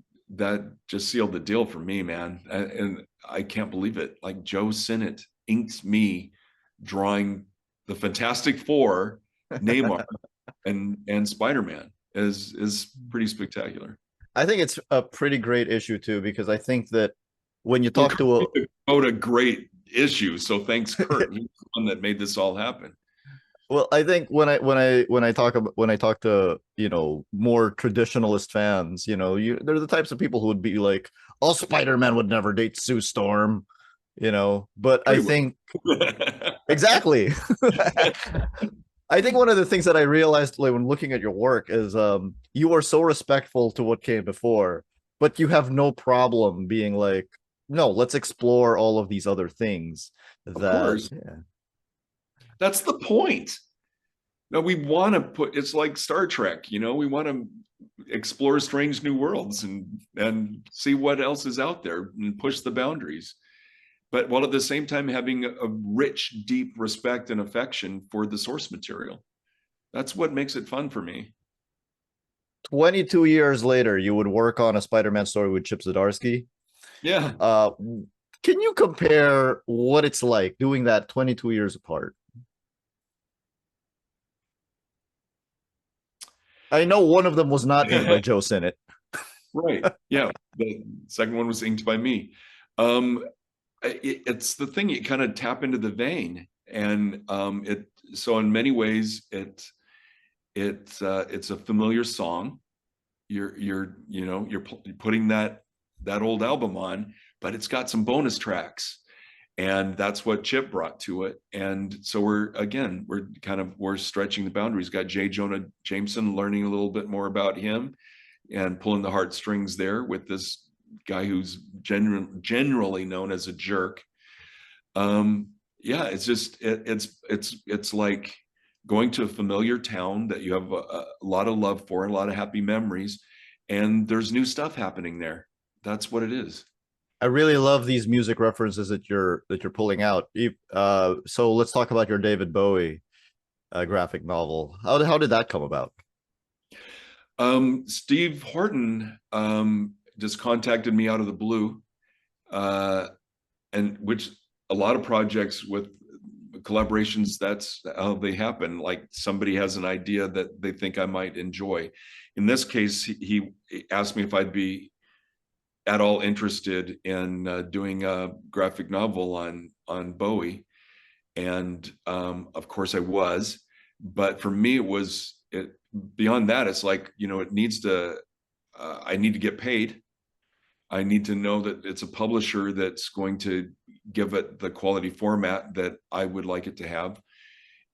just sealed the deal for me, man. And I can't believe it. Like Joe Sinnott inks me drawing the Fantastic Four, Neymar, and Spider-Man is pretty spectacular. I think it's a pretty great issue too, because I think that when you talk to a great issue, so thanks, Kurt. He's the one that made this all happen. Well, I think when I talk to more traditionalist fans, they're the types of people who would be like, "Oh, Spider-Man would never date Sue Storm," But I think exactly. I think one of the things that I realized when looking at your work is you are so respectful to what came before, but you have no problem being like, no, let's explore all of these other things. Of course. Yeah. That's the point. No, we want to put, it's like Star Trek, you know, we want to explore strange new worlds and see what else is out there and push the boundaries. But while at the same time having a rich, deep respect and affection for the source material. That's what makes it fun for me. 22 years later, you would work on a Spider-Man story with Chip Zdarsky. Yeah. Can you compare what it's like doing that 22 years apart? I know one of them was not inked by Joe Sinnott. Right. Yeah. The second one was inked by me. It's the thing, you kind of tap into the vein, and so in many ways it's a familiar song. You're putting that old album on, but it's got some bonus tracks, and that's what Chip brought to it. And so we're stretching the boundaries. Got J. Jonah Jameson, learning a little bit more about him and pulling the heartstrings there with this guy who's generally known as a jerk. Yeah, it's just it's like going to a familiar town that you have a lot of love for and a lot of happy memories, and there's new stuff happening there. That's what it is. I really love these music references that you're pulling out. So let's talk about your David Bowie graphic novel. How did that come about? Steve Horton just contacted me out of the blue, and which a lot of projects with collaborations, that's how they happen. Like somebody has an idea that they think I might enjoy. In this case, he asked me if I'd be at all interested in doing a graphic novel on Bowie, and of course I was. But for me, beyond that. It's like, it needs to. I need to get paid. I need to know that it's a publisher that's going to give it the quality format that I would like it to have.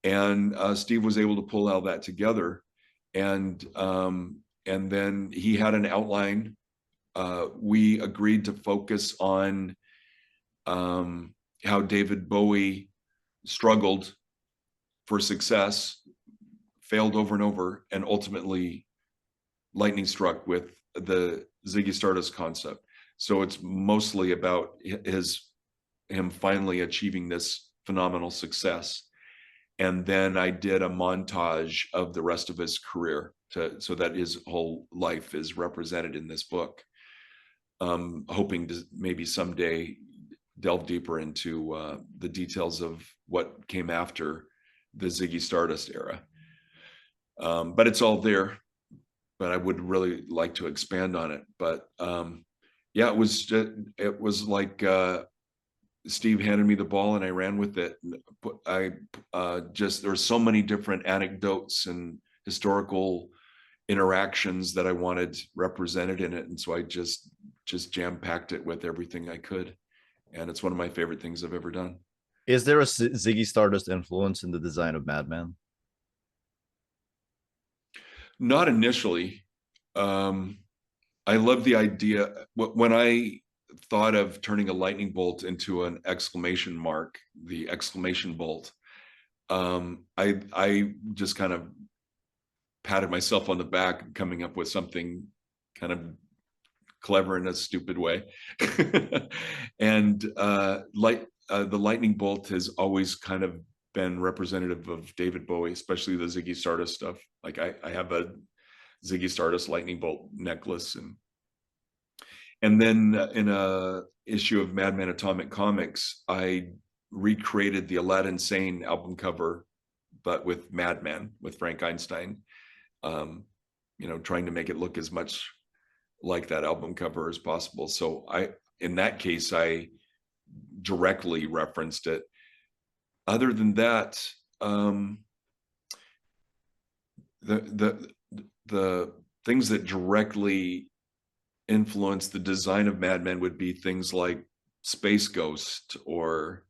And Steve was able to pull all that together, and then he had an outline. We agreed to focus on how David Bowie struggled for success, failed over and over, and ultimately lightning struck with the Ziggy Stardust concept. So it's mostly about him finally achieving this phenomenal success. And then I did a montage of the rest of his career so that his whole life is represented in this book. Hoping to maybe someday delve deeper into the details of what came after the Ziggy Stardust era. But it's all there, but I would really like to expand on it. But yeah, it was like Steve handed me the ball and I ran with it. There were so many different anecdotes and historical interactions that I wanted represented in it, and so I just jam-packed it with everything I could, and it's one of my favorite things I've ever done. Is there a Ziggy Stardust influence in the design of Madman? Not initially. I love the idea. When I thought of turning a lightning bolt into an exclamation mark, the exclamation bolt, I just kind of patted myself on the back, coming up with something kind of clever in a stupid way. And the lightning bolt has always kind of been representative of David Bowie, especially the Ziggy Stardust stuff. Like I have a Ziggy Stardust lightning bolt necklace, and then in a issue of Madman Atomic Comics, I recreated the Aladdin Sane album cover, but with Madman, with Frank Einstein. Trying to make it look as much like that album cover as possible. So in that case, I directly referenced it. Other than that, the things that directly influence the design of Madman would be things like Space Ghost or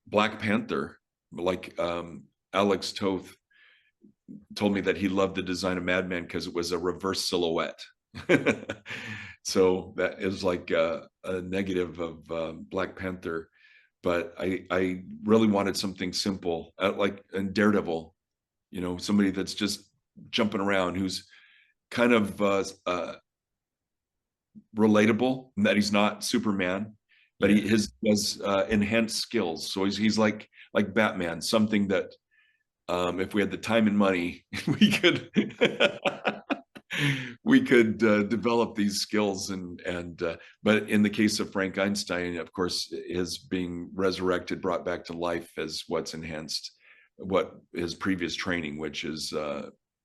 Black Panther. Like Alex Toth told me that he loved the design of Madman because it was a reverse silhouette. So that is like a negative of Black Panther. But I really wanted something simple, like in Daredevil. you know, somebody that's just jumping around, who's kind of relatable, in that he's not Superman, but Yeah. he has enhanced skills. So he's like Batman, something that if we had the time and money, we could we could develop these skills. And but in the case of Frank Einstein, of course, his being resurrected, brought back to life, is what's enhanced what his previous training, which is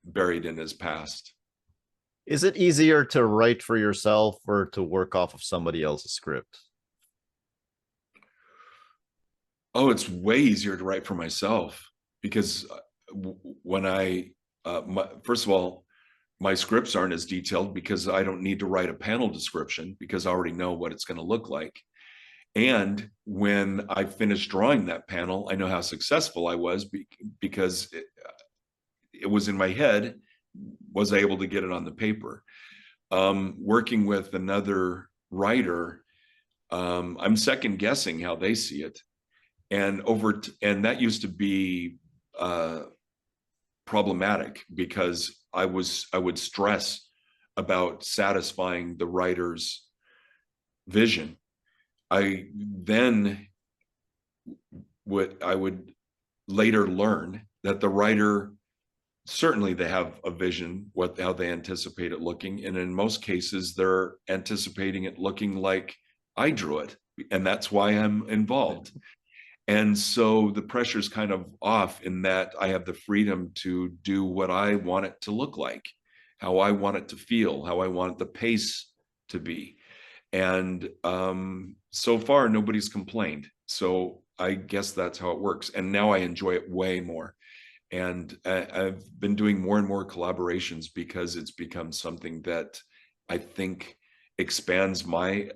buried in his past. Is it easier to write for yourself or to work off of somebody else's script? Oh, it's way easier to write for myself, because when first of all, my scripts aren't as detailed because I don't need to write a panel description, because I already know what it's going to look like. And when I finished drawing that panel, I know how successful I was, because it was in my head. Was I able to get it on the paper? Working with another writer, I'm second guessing how they see it. And and that used to be problematic, because I would stress about satisfying the writer's vision. I would later learn that the writer, certainly they have a vision, how they anticipate it looking, and in most cases they're anticipating it looking like I drew it, and that's why I'm involved. And so the pressure's kind of off, in that I have the freedom to do what I want it to look like, how I want it to feel, how I want the pace to be. And so far, nobody's complained. So I guess that's how it works. And now I enjoy it way more. And I've been doing more and more collaborations, because it's become something that I think expands my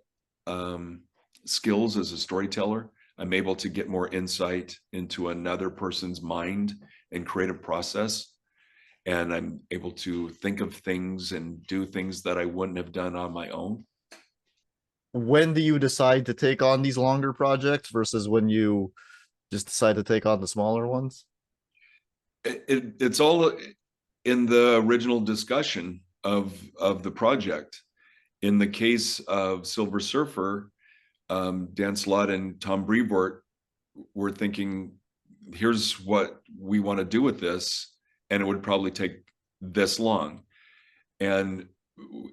skills as a storyteller. I'm able to get more insight into another person's mind and creative process. And I'm able to think of things and do things that I wouldn't have done on my own. When do you decide to take on these longer projects versus when you just decide to take on the smaller ones? It's all in the original discussion of the project. In the case of Silver Surfer, Dan Slott and Tom Brevoort were thinking, here's what we want to do with this, and it would probably take this long. And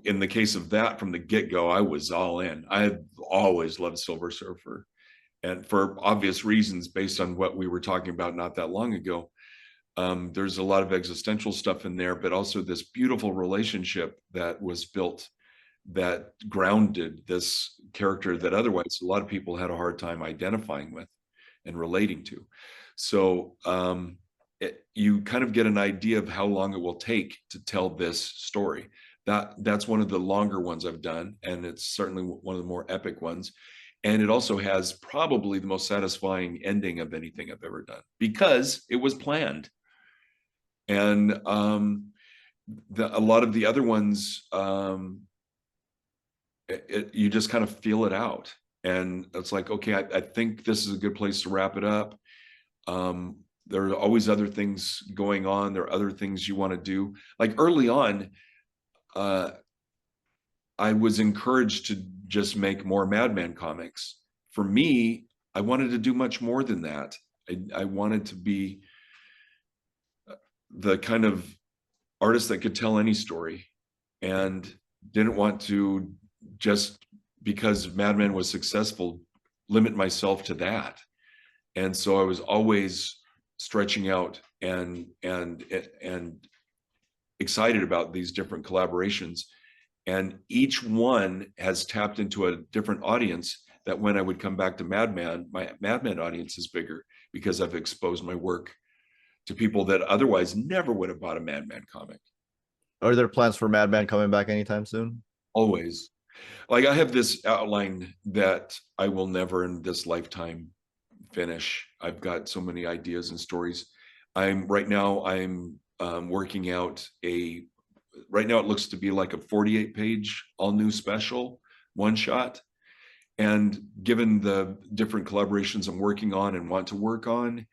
in the case of that, from the get-go, I was all in. I've always loved Silver Surfer, and for obvious reasons, based on what we were talking about not that long ago. There's a lot of existential stuff in there, but also this beautiful relationship that was built, that grounded this character that otherwise a lot of people had a hard time identifying with and relating to. So you kind of get an idea of how long it will take to tell this story. That's one of the longer ones I've done, and it's certainly one of the more epic ones. And it also has probably the most satisfying ending of anything I've ever done, because it was planned. And a lot of the other ones, you just kind of feel it out. And it's like, okay, I think this is a good place to wrap it up. There are always other things going on. There are other things you want to do. Like early on, I was encouraged to just make more Madman comics. For me, I wanted to do much more than that. I wanted to be the kind of artist that could tell any story, and didn't want to, just because Madman was successful, limit myself to that. And so I was always stretching out and excited about these different collaborations. And each one has tapped into a different audience, that when I would come back to Madman, my Madman audience is bigger, because I've exposed my work to people that otherwise never would have bought a Madman comic. Are there plans for Madman coming back anytime soon? Always. Like, I have this outline that I will never in this lifetime finish. I've got so many ideas and stories. I'm working out right now it looks to be like a 48-page all new special, one shot. And given the different collaborations I'm working on and want to work on,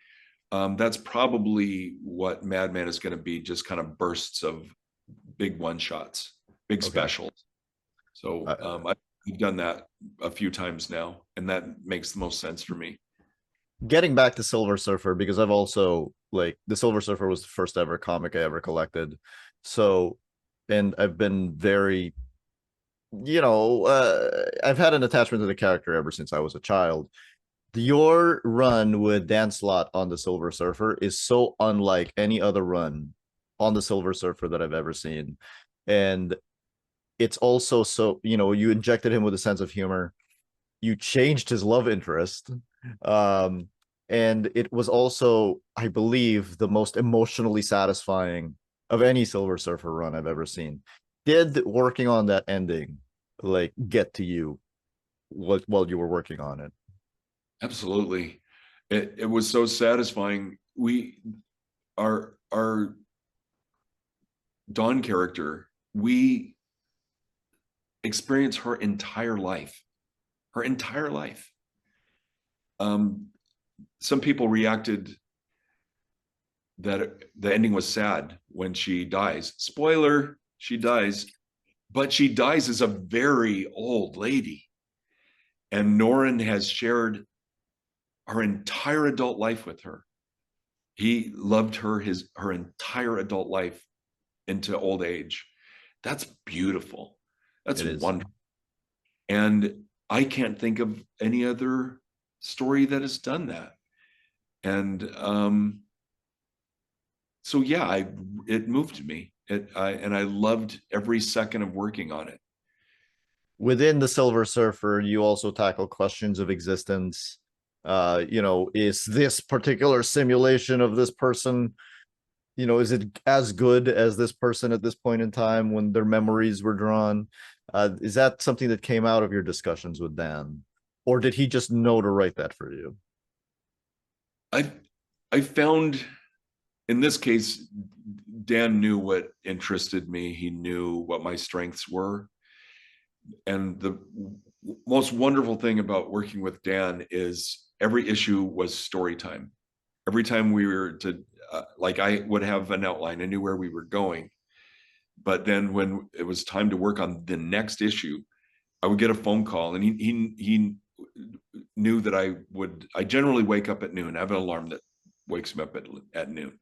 That's probably what Madman is going to be, just kind of bursts of big one shots, big Okay. specials. So Uh, I've done that a few times now, and that makes the most sense for me. Getting back to Silver Surfer, because I've also like the Silver Surfer was the first ever comic I ever collected. So, and I've been very, I've had an attachment to the character ever since I was a child. Your run with Dan Slott on the Silver Surfer is so unlike any other run on the Silver Surfer that I've ever seen. And it's also so, you injected him with a sense of humor. You changed his love interest. Um, and it was also, I believe, the most emotionally satisfying of any Silver Surfer run I've ever seen. Did working on that ending like get to you while you were working on it? Absolutely. It was so satisfying. Our Dawn character, we experience her entire life, her entire life. Um, some people reacted that the ending was sad when she dies. Spoiler, she dies, but she dies as a very old lady. And Norin has shared her entire adult life with her. He loved her her entire adult life into old age. That's beautiful. That's It is. wonderful. And I can't think of any other story that has done that. And so yeah, it moved me. And I loved every second of working on it. Within the Silver Surfer, you also tackle questions of existence. Is this particular simulation of this person, is it as good as this person at this point in time when their memories were drawn? Is that something that came out of your discussions with Dan? Or did he just know to write that for you? I I found in this case, Dan knew what interested me. He knew what my strengths were. And the most wonderful thing about working with Dan is every issue was story time. Every time we were to, like, I would have an outline, I knew where we were going. But then when it was time to work on the next issue, I would get a phone call, and he knew that I generally wake up at noon. I have an alarm that wakes me up at noon.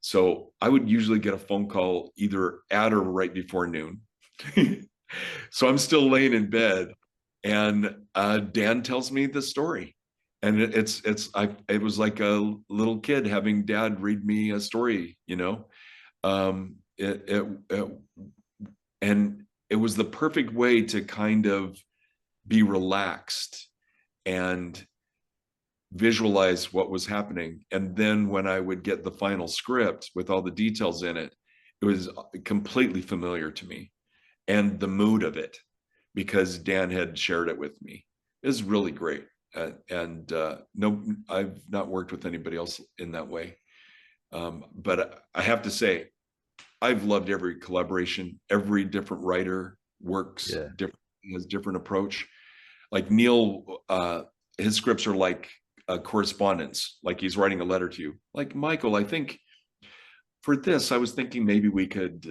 So I would usually get a phone call either at or right before noon. So I'm still laying in bed, and Dan tells me the story, and it was like a little kid having dad read me a story, um, it, it, it and it was the perfect way to kind of be relaxed and visualize what was happening. And then when I would get the final script with all the details in it, it was completely familiar to me, and the mood of it, because Dan had shared it with me. It was really great. And no, I've not worked with anybody else in that way. But I have to say, I've loved every collaboration. Every different writer works Yeah. different, has different approach. Like Neil, his scripts are like a correspondence, like he's writing a letter to you. Like, Michael, I think for this, I was thinking maybe we could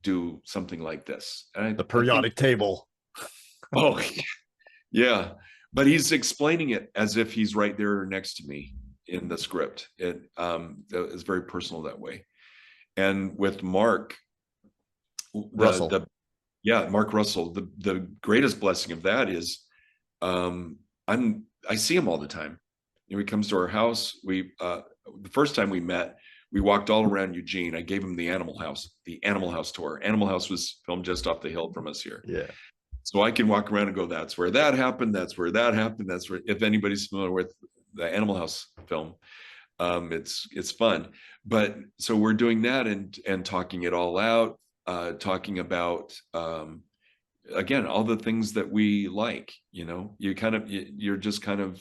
do something like this. And The I think, periodic table. oh, yeah. But he's explaining it as if he's right there next to me in the script. It is very personal that way. And with Mark, Russell. the yeah, Mark Russell, the greatest blessing of that is um I see him all the time. He comes to our house. The first time we met, we walked all around Eugene. I gave him the Animal House tour. Animal House was filmed just off the hill from us here. Yeah. So I can walk around and go, that's where that happened, that's where that happened, that's where, if anybody's familiar with the Animal House film, it's fun. But so we're doing that and talking it all out, talking about again, all the things that we like. You're just kind of,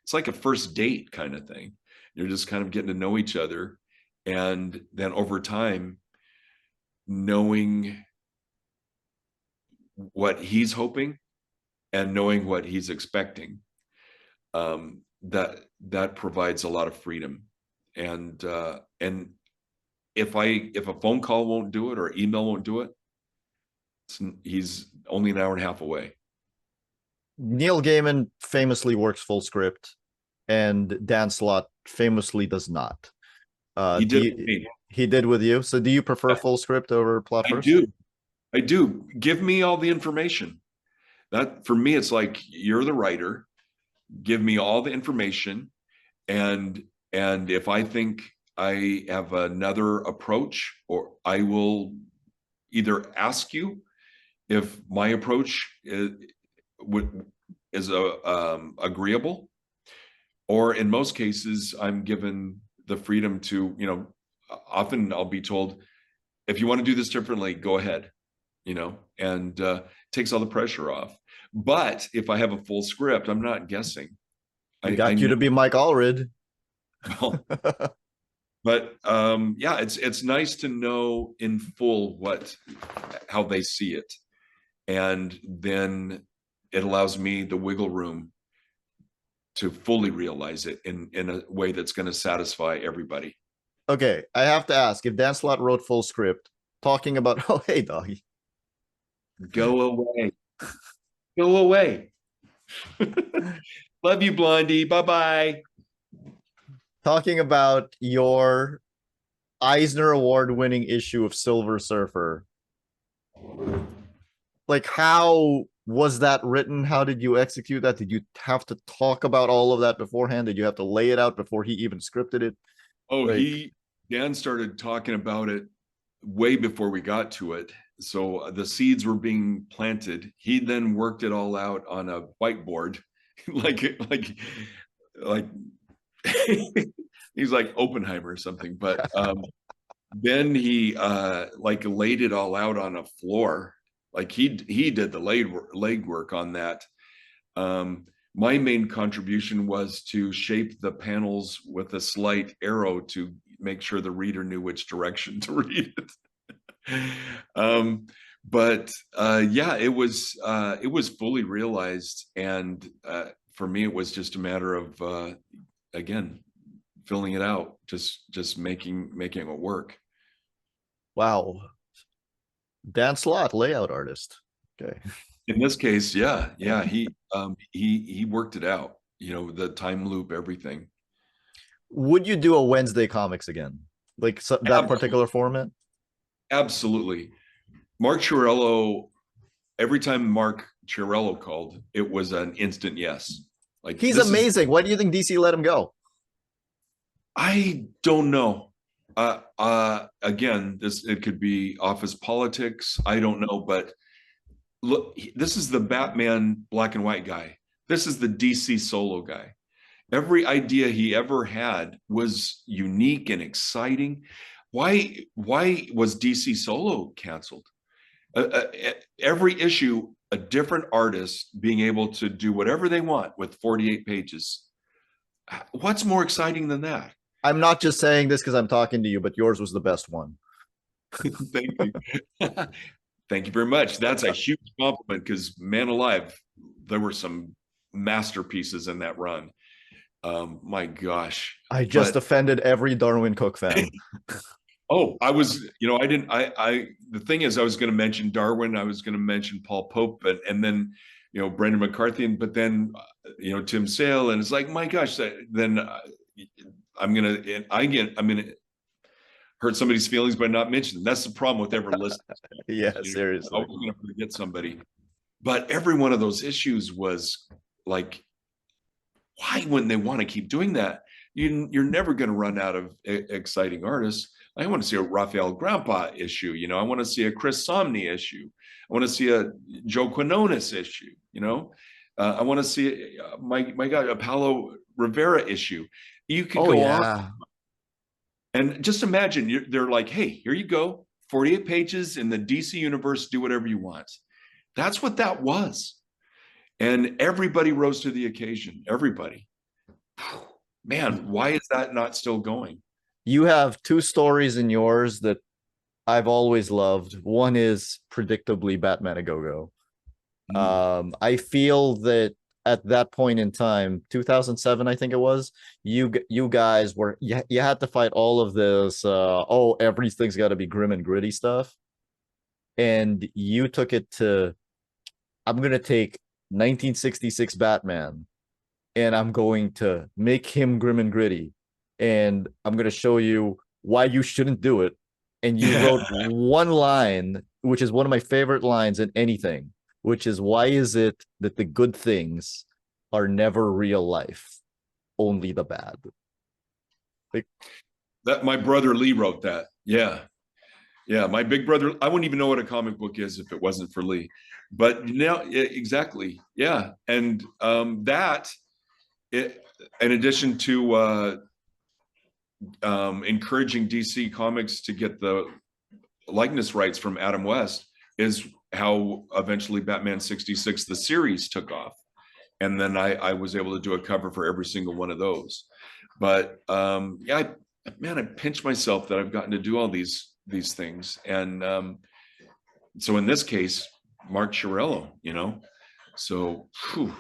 it's like a first date kind of thing. You're just kind of getting to know each other, and then over time, knowing what he's hoping and knowing what he's expecting, that provides a lot of freedom. and if a phone call won't do it or email won't do it, he's only an hour and a half away. Neil Gaiman famously works full script, and Dan Slott famously does not. He did with me. He did with you. So do you prefer full script over plot I first? do. I do. Give me all the information. That for me, it's like you're the writer. Give me all the information, and if I think I have another approach, or I will either ask you if my approach is agreeable, or in most cases, I'm given the freedom to, often I'll be told, if you want to do this differently, go ahead, and takes all the pressure off. But if I have a full script, I'm not guessing. I got you to be Mike Allred. Well, but yeah, it's nice to know in full how they see it, and then it allows me the wiggle room to fully realize it in a way that's going to satisfy everybody. Okay, I have to ask, if Dan Slott wrote full script talking about, oh, hey, doggy. Go away. Go away. Love you, Blondie. Bye-bye. Talking about your Eisner Award winning issue of Silver Surfer. Like, how was that written? How did you execute that? Did you have to talk about all of that beforehand? Did you have to lay it out before he even scripted it? Oh, Dan started talking about it way before we got to it. So the seeds were being planted. He then worked it all out on a whiteboard, like he's like Oppenheimer or something. But then he laid it all out on a floor. Like he did the legwork on that. My main contribution was to shape the panels with a slight arrow to make sure the reader knew which direction to read it. But yeah, it was fully realized, and for me, it was just a matter of again filling it out, just making it work. Wow, Dan Slott, layout artist. Okay. In this case, yeah, he worked it out. The time loop, everything. Would you do a Wednesday comics again, like that particular format? Absolutely. Mark Chiarello, every time Mark Chiarello called, it was an instant yes. Like, he's amazing. Why do you think DC let him go? I don't know. Again, it could be office politics. I don't know, but look, this is the Batman black and white guy. This is the DC solo guy. Every idea he ever had was unique and exciting. Why was DC solo canceled? Every issue, a different artist being able to do whatever they want with 48 pages. What's more exciting than that? I'm not just saying this because I'm talking to you, but yours was the best one. Thank you. Thank you very much. That's a huge compliment, because man alive, there were some masterpieces in that run. My gosh. I just offended every Darwin Cook fan. Oh, I was, the thing is, I was going to mention Darwin, I was going to mention Paul Pope, and then, Brendan McCarthy, but then, Tim Sale, and it's like, my gosh, then I'm going to hurt somebody's feelings by not mentioning. That's the problem with ever listening. Yeah, seriously. I was going to forget somebody. But every one of those issues was like, why wouldn't they want to keep doing that? You're never going to run out of exciting artists. I want to see a Raphael Grandpa issue. I want to see a Chris Somney issue. I want to see a Joe Quinones issue. I want to see my guy, a Paulo Rivera issue. You could go on. And just imagine, they're like, hey, here you go, 48 pages in the DC universe, do whatever you want. That's what that was. And everybody rose to the occasion. Everybody. Man, why is that not still going? You have two stories in yours that I've always loved. One is predictably Batman a Go-Go. I feel that at that point in time, 2007, I think it was, you guys were, you had to fight all of this, oh, everything's got to be grim and gritty stuff. And you took it to, I'm going to take 1966 Batman and I'm going to make him grim and gritty. And I'm going to show you why you shouldn't do it. And you wrote one line, which is one of my favorite lines in anything, which is, why is it that the good things are never real life, only the bad? Like, That my brother Lee wrote that. Yeah. Yeah, my big brother, I wouldn't even know what a comic book is if it wasn't for Lee. But now, exactly. Yeah. And that, it, in addition to encouraging DC Comics to get the likeness rights from Adam West, is how eventually Batman 66, the series, took off. And then I was able to do a cover for every single one of those. But yeah, man, I pinch myself that I've gotten to do all these things. And so in this case, Mark Chiarello, you know, so whew,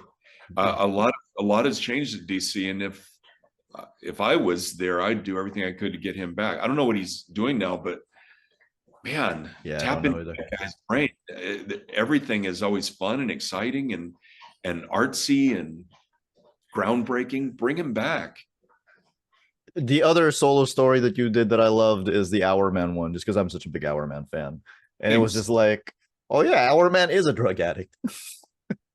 a lot has changed at DC. And if I was there, I'd do everything I could to get him back. I don't know what he's doing now, but man, yeah, I tap don't know into either. that guy's brain. Everything is always fun and exciting and artsy and groundbreaking. Bring him back. The other solo story that you did that I loved is the Hourman one, just because I'm such a big Hourman fan. And it was Thanks. just like, oh yeah, Hourman is a drug addict.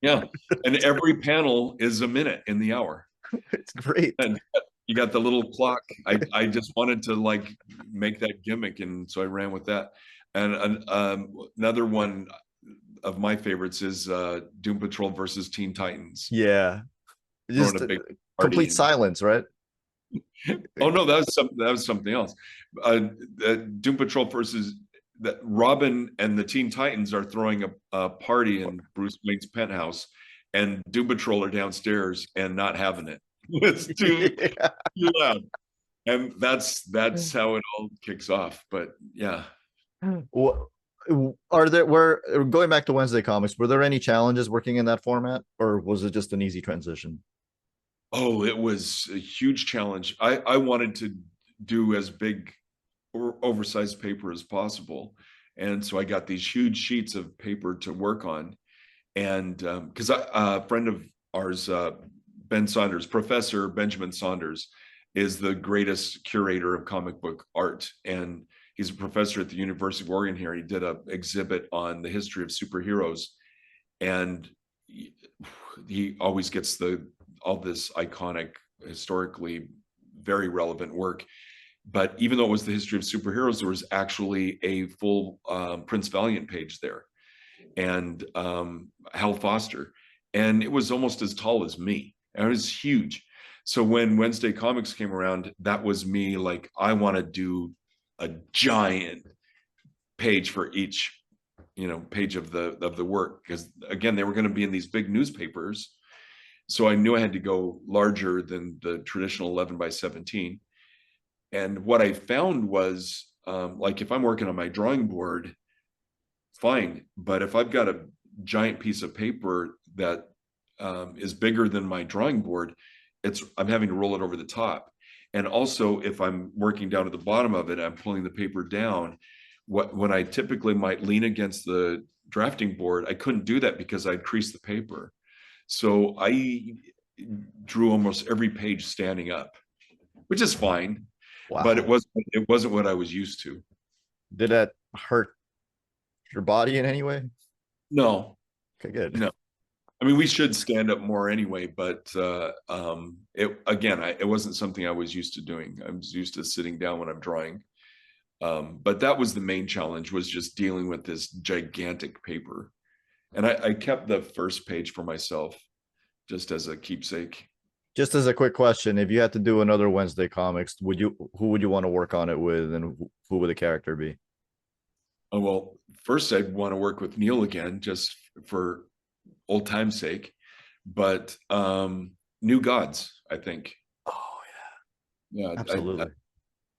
Yeah. And every panel is a minute in the hour. It's great. And you got the little clock. I just wanted to like make that gimmick. And so I ran with that. And another one of my favorites is Doom Patrol versus Teen Titans. Yeah. Throwing Just a big complete party. silence, right? Oh no, that was something else. Doom Patrol versus that Robin and the Teen Titans are throwing a party in Bruce Wayne's penthouse, and Doom Patrol are downstairs and not having it. It's Yeah. too loud, and that's how it all kicks off. But yeah, What are there, were going back to Wednesday comics, were there any challenges working in that format, or was it just an easy transition? oh, it was a huge challenge. I wanted to do as big or oversized paper as possible, and so I got these huge sheets of paper to work on. And because a friend of ours, Ben Saunders, Professor Benjamin Saunders, is the greatest curator of comic book art, and he's a professor at the University of Oregon here. He did an exhibit on the history of superheroes, and he always gets all this iconic, historically very relevant work. But even though it was the history of superheroes, there was actually a full Prince Valiant page there, and Hal Foster, and it was almost as tall as me. And it was huge. So when Wednesday Comics came around, that was me. Like, I want to do a giant page for each, page of the work, because again, they were going to be in these big newspapers. So I knew I had to go larger than the traditional 11 by 17. And what I found was, like, if I'm working on my drawing board, fine. But if I've got a giant piece of paper that is bigger than my drawing board, I'm having to roll it over the top. And also, if I'm working down at the bottom of it, I'm pulling the paper down. When I typically might lean against the drafting board, I couldn't do that because I'd crease the paper. So I drew almost every page standing up, which is fine, but Wow. it wasn't what I was used to. Did that hurt your body in any way? No, Okay, good. no. I mean, we should stand up more anyway, but it wasn't something I was used to doing. I was used to sitting down when I'm drawing. But that was the main challenge, was just dealing with this gigantic paper. And I kept the first page for myself just as a keepsake. Just as a quick question, if you had to do another Wednesday comics, who would you want to work on it with, and who would the character be? Oh, well, first I'd want to work with Neil again, just for old time's sake. But New Gods, I think. Oh Yeah, yeah, absolutely.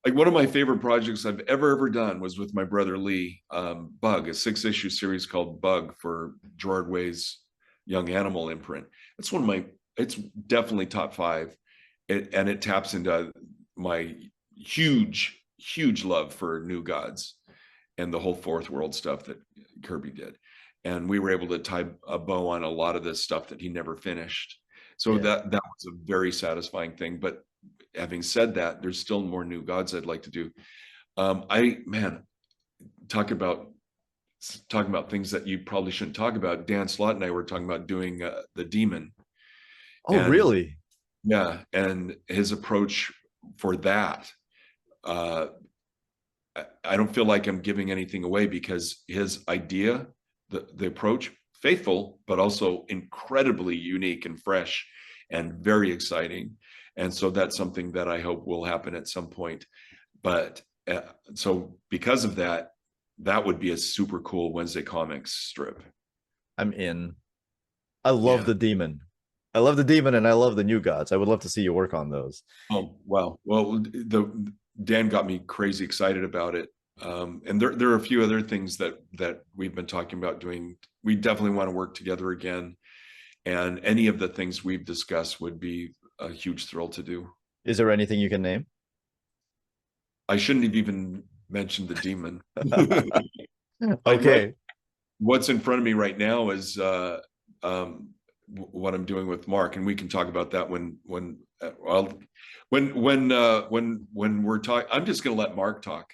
like one of my favorite projects I've ever done was with my brother Lee, Bug, a 6-issue series called Bug for Gerard Way's Young Animal imprint. It's one of my, it's definitely top five. And it taps into my huge love for New Gods and the whole Fourth World stuff that Kirby did. And we were able to tie a bow on a lot of this stuff that he never finished. So Yeah. that was a very satisfying thing. But having said that, there's still more New Gods I'd like to do. Man, talk about things that you probably shouldn't talk about. Dan Slott and I were talking about doing the Demon, Oh, and really? yeah, and his approach for that. Uh, I don't feel like I'm giving anything away because his idea, the approach, faithful, but also incredibly unique and fresh and very exciting. And so that's something that I hope will happen at some point. But so because of that, that would be a super cool Wednesday Comics strip. I'm in. I love Yeah. the Demon. I love the Demon and I love the New Gods. I would love to see you work on those. Oh, wow. Well, Dan got me crazy excited about it. And there are a few other things that we've been talking about doing. We definitely want to work together again. And any of the things we've discussed would be a huge thrill to do. Is there anything you can name? I shouldn't have even mentioned the Demon. Okay. What's in front of me right now is what I'm doing with Mark, and we can talk about that when we're talking. I'm just going to let Mark talk,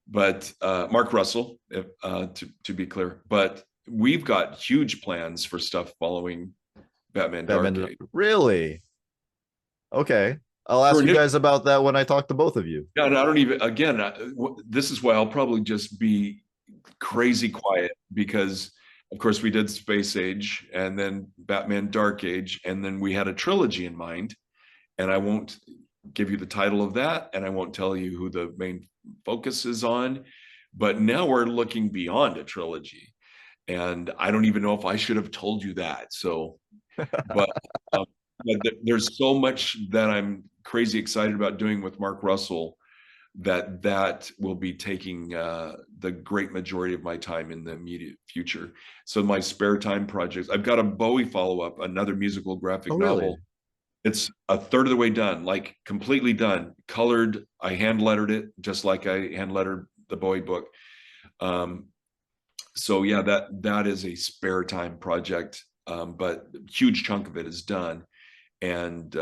but Mark Russell, to be clear. But we've got huge plans for stuff following Batman Dark Batman. Age. Really? Okay. I'll ask you guys about that when I talk to both of you. Yeah, and I don't even. Again, this is why I'll probably just be crazy quiet because, of course, we did Space Age and then Batman Dark Age, and then we had a trilogy in mind. And I won't give you the title of that, and I won't tell you who the main focus is on. But now we're looking beyond a trilogy, and I don't even know if I should have told you that. So, but, um, but there's so much that I'm crazy excited about doing with Mark Russell that will be taking the great majority of my time in the immediate future. So my spare time projects, I've got a Bowie follow-up, another musical graphic Oh, really? novel. It's a third of the way done, like completely done, colored. I hand lettered it just like I hand lettered the Bowie book. So yeah, that is a spare time project, but huge chunk of it is done. And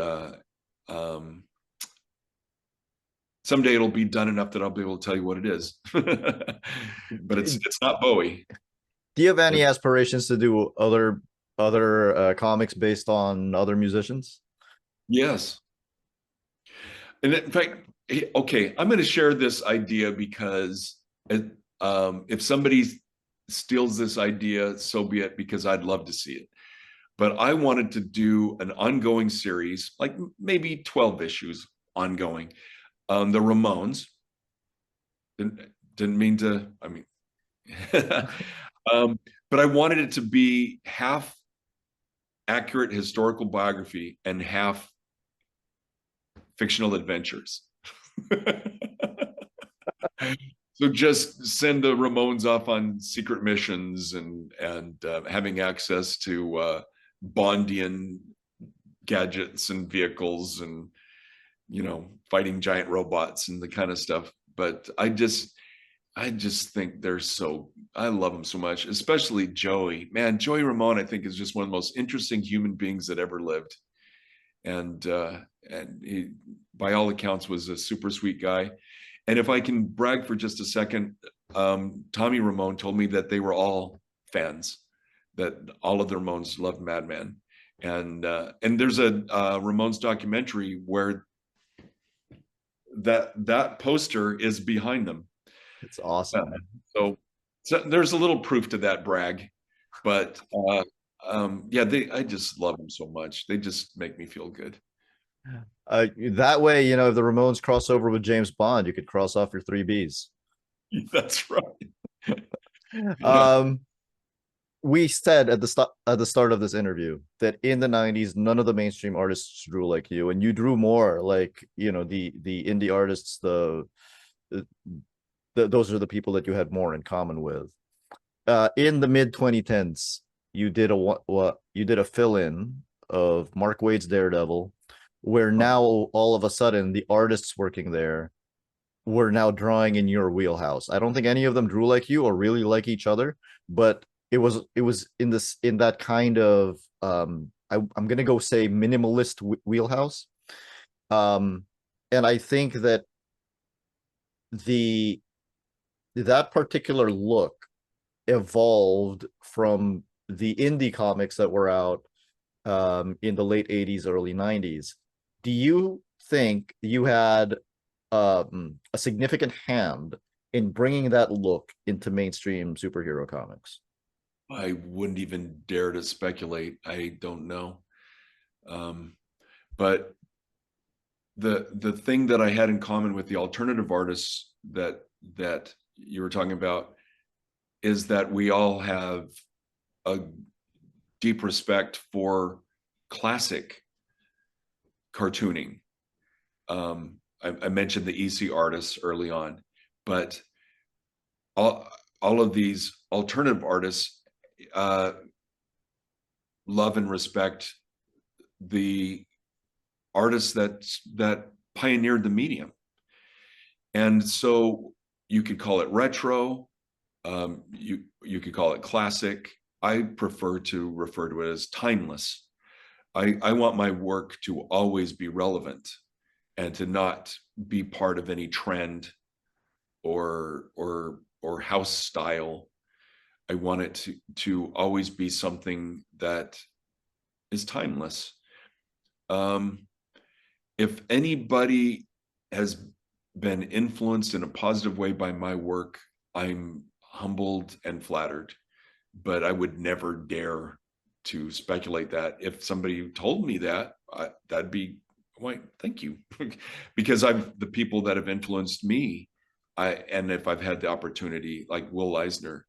someday it'll be done enough that I'll be able to tell you what it is. But it's not Bowie. Do you have any aspirations to do other comics based on other musicians? Yes. And in fact, okay, I'm going to share this idea because if somebody steals this idea, so be it, because I'd love to see it. But I wanted to do an ongoing series, like maybe 12 issues ongoing. The Ramones. Didn't mean to, I mean, but I wanted it to be half accurate historical biography and half fictional adventures. So just send the Ramones off on secret missions and having access to Bondian gadgets and vehicles and fighting giant robots and the kind of stuff. But I just think I love them so much, especially Joey. Man, Joey Ramone, I think, is just one of the most interesting human beings that ever lived. And he, by all accounts, was a super sweet guy. And if I can brag for just a second, Tommy Ramone told me that they were all fans, that all of the Ramones loved Madman. And there's a Ramones documentary where that poster is behind them. It's awesome. So there's a little proof to that brag, but yeah, I just love them so much. They just make me feel good. That way, if the Ramones cross over with James Bond, you could cross off your 3 Bs. That's right. We said at the start of this interview that in the 90s, none of the mainstream artists drew like you, and you drew more like the indie artists. Those are the people that you had more in common with. In the mid 2010s, you did a fill-in of Mark Waid's Daredevil, where now all of a sudden the artists working there were now drawing in your wheelhouse. I don't think any of them drew like you or really like each other, but it was in that kind of I'm gonna go say minimalist wheelhouse. Um, and I think that the that particular look evolved from the indie comics that were out in the late 80s, early 90s. Do you think you had a significant hand in bringing that look into mainstream superhero comics? I wouldn't even dare to speculate. I don't know. But the thing that I had in common with the alternative artists that you were talking about is that we all have a deep respect for classic cartooning. I mentioned the EC artists early on, but all of these alternative artists love and respect the artists that pioneered the medium. And so you could call it retro, you could call it classic. I prefer to refer to it as timeless. I want my work to always be relevant and to not be part of any trend or house style. I want it to always be something that is timeless. If anybody has been influenced in a positive way by my work, I'm humbled and flattered, but I would never dare to speculate that. If somebody told me that, that'd be, why, thank you. Because the people that have influenced me, and if I've had the opportunity, like Will Eisner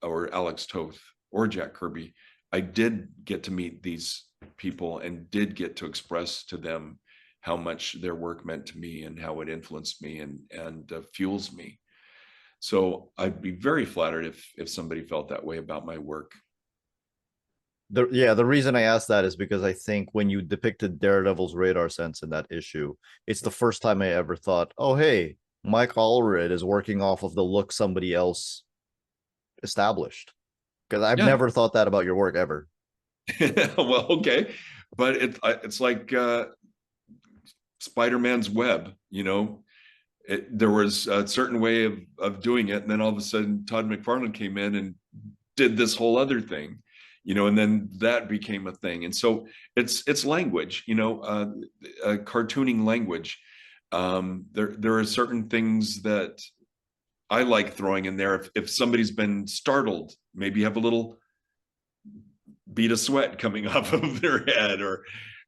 or Alex Toth or Jack Kirby, I did get to meet these people and did get to express to them how much their work meant to me and how it influenced me and fuels me. So I'd be very flattered if somebody felt that way about my work. The reason I asked that is because I think when you depicted Daredevil's radar sense in that issue, it's the first time I ever thought, oh hey, Mike Allred is working off of the look somebody else established. Because I've Yeah. never thought that about your work ever. Well, okay, but it's like Spider-Man's web, you know. There was a certain way of doing it, and then all of a sudden Todd McFarlane came in and did this whole other thing, you know, and then that became a thing. And so it's language, you know, cartooning language. There are certain things that I like throwing in there. If somebody's been startled, maybe have a little bead of sweat coming off of their head,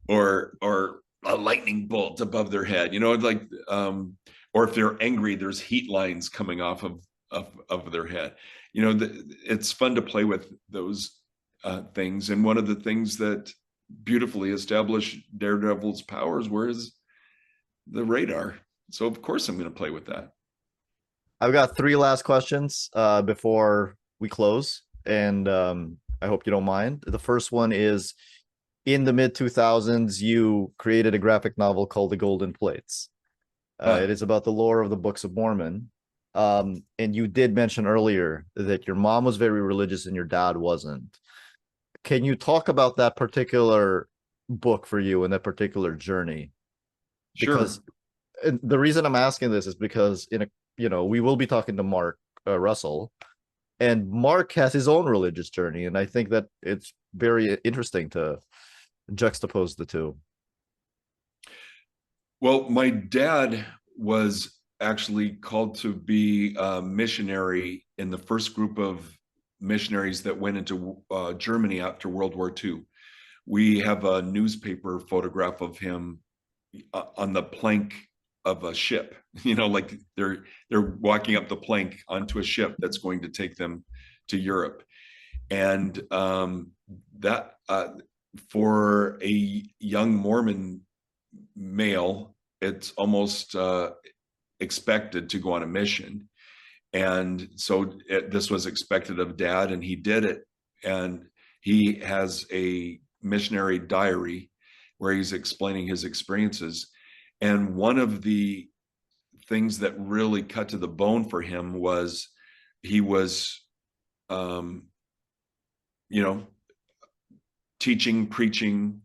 or a lightning bolt above their head, you know, like or if they're angry, there's heat lines coming off of their head. You know, it's fun to play with those things. And one of the things that beautifully established Daredevil's powers was the radar. So of course I'm going to play with that. I've got three last questions before we close, and I hope you don't mind. The first one is, in the mid 2000s, you created a graphic novel called The Golden Plates. It is about the lore of the Books of Mormon. And you did mention earlier that your mom was very religious and your dad wasn't. Can you talk about that particular book for you and that particular journey? Because the reason I'm asking this is because we will be talking to Mark Russell, and Mark has his own religious journey, and I think that it's very interesting to juxtapose the two. Well, my dad was actually called to be a missionary in the first group of missionaries that went into Germany after World War II. We have a newspaper photograph of him on the plank of a ship, you know, like they're walking up the plank onto a ship that's going to take them to Europe. And that for a young Mormon male, it's almost expected to go on a mission. And so this was expected of dad, and he did it. and he has a missionary diary where he's explaining his experiences. And one of the things that really cut to the bone for him was he was, you know, teaching, preaching,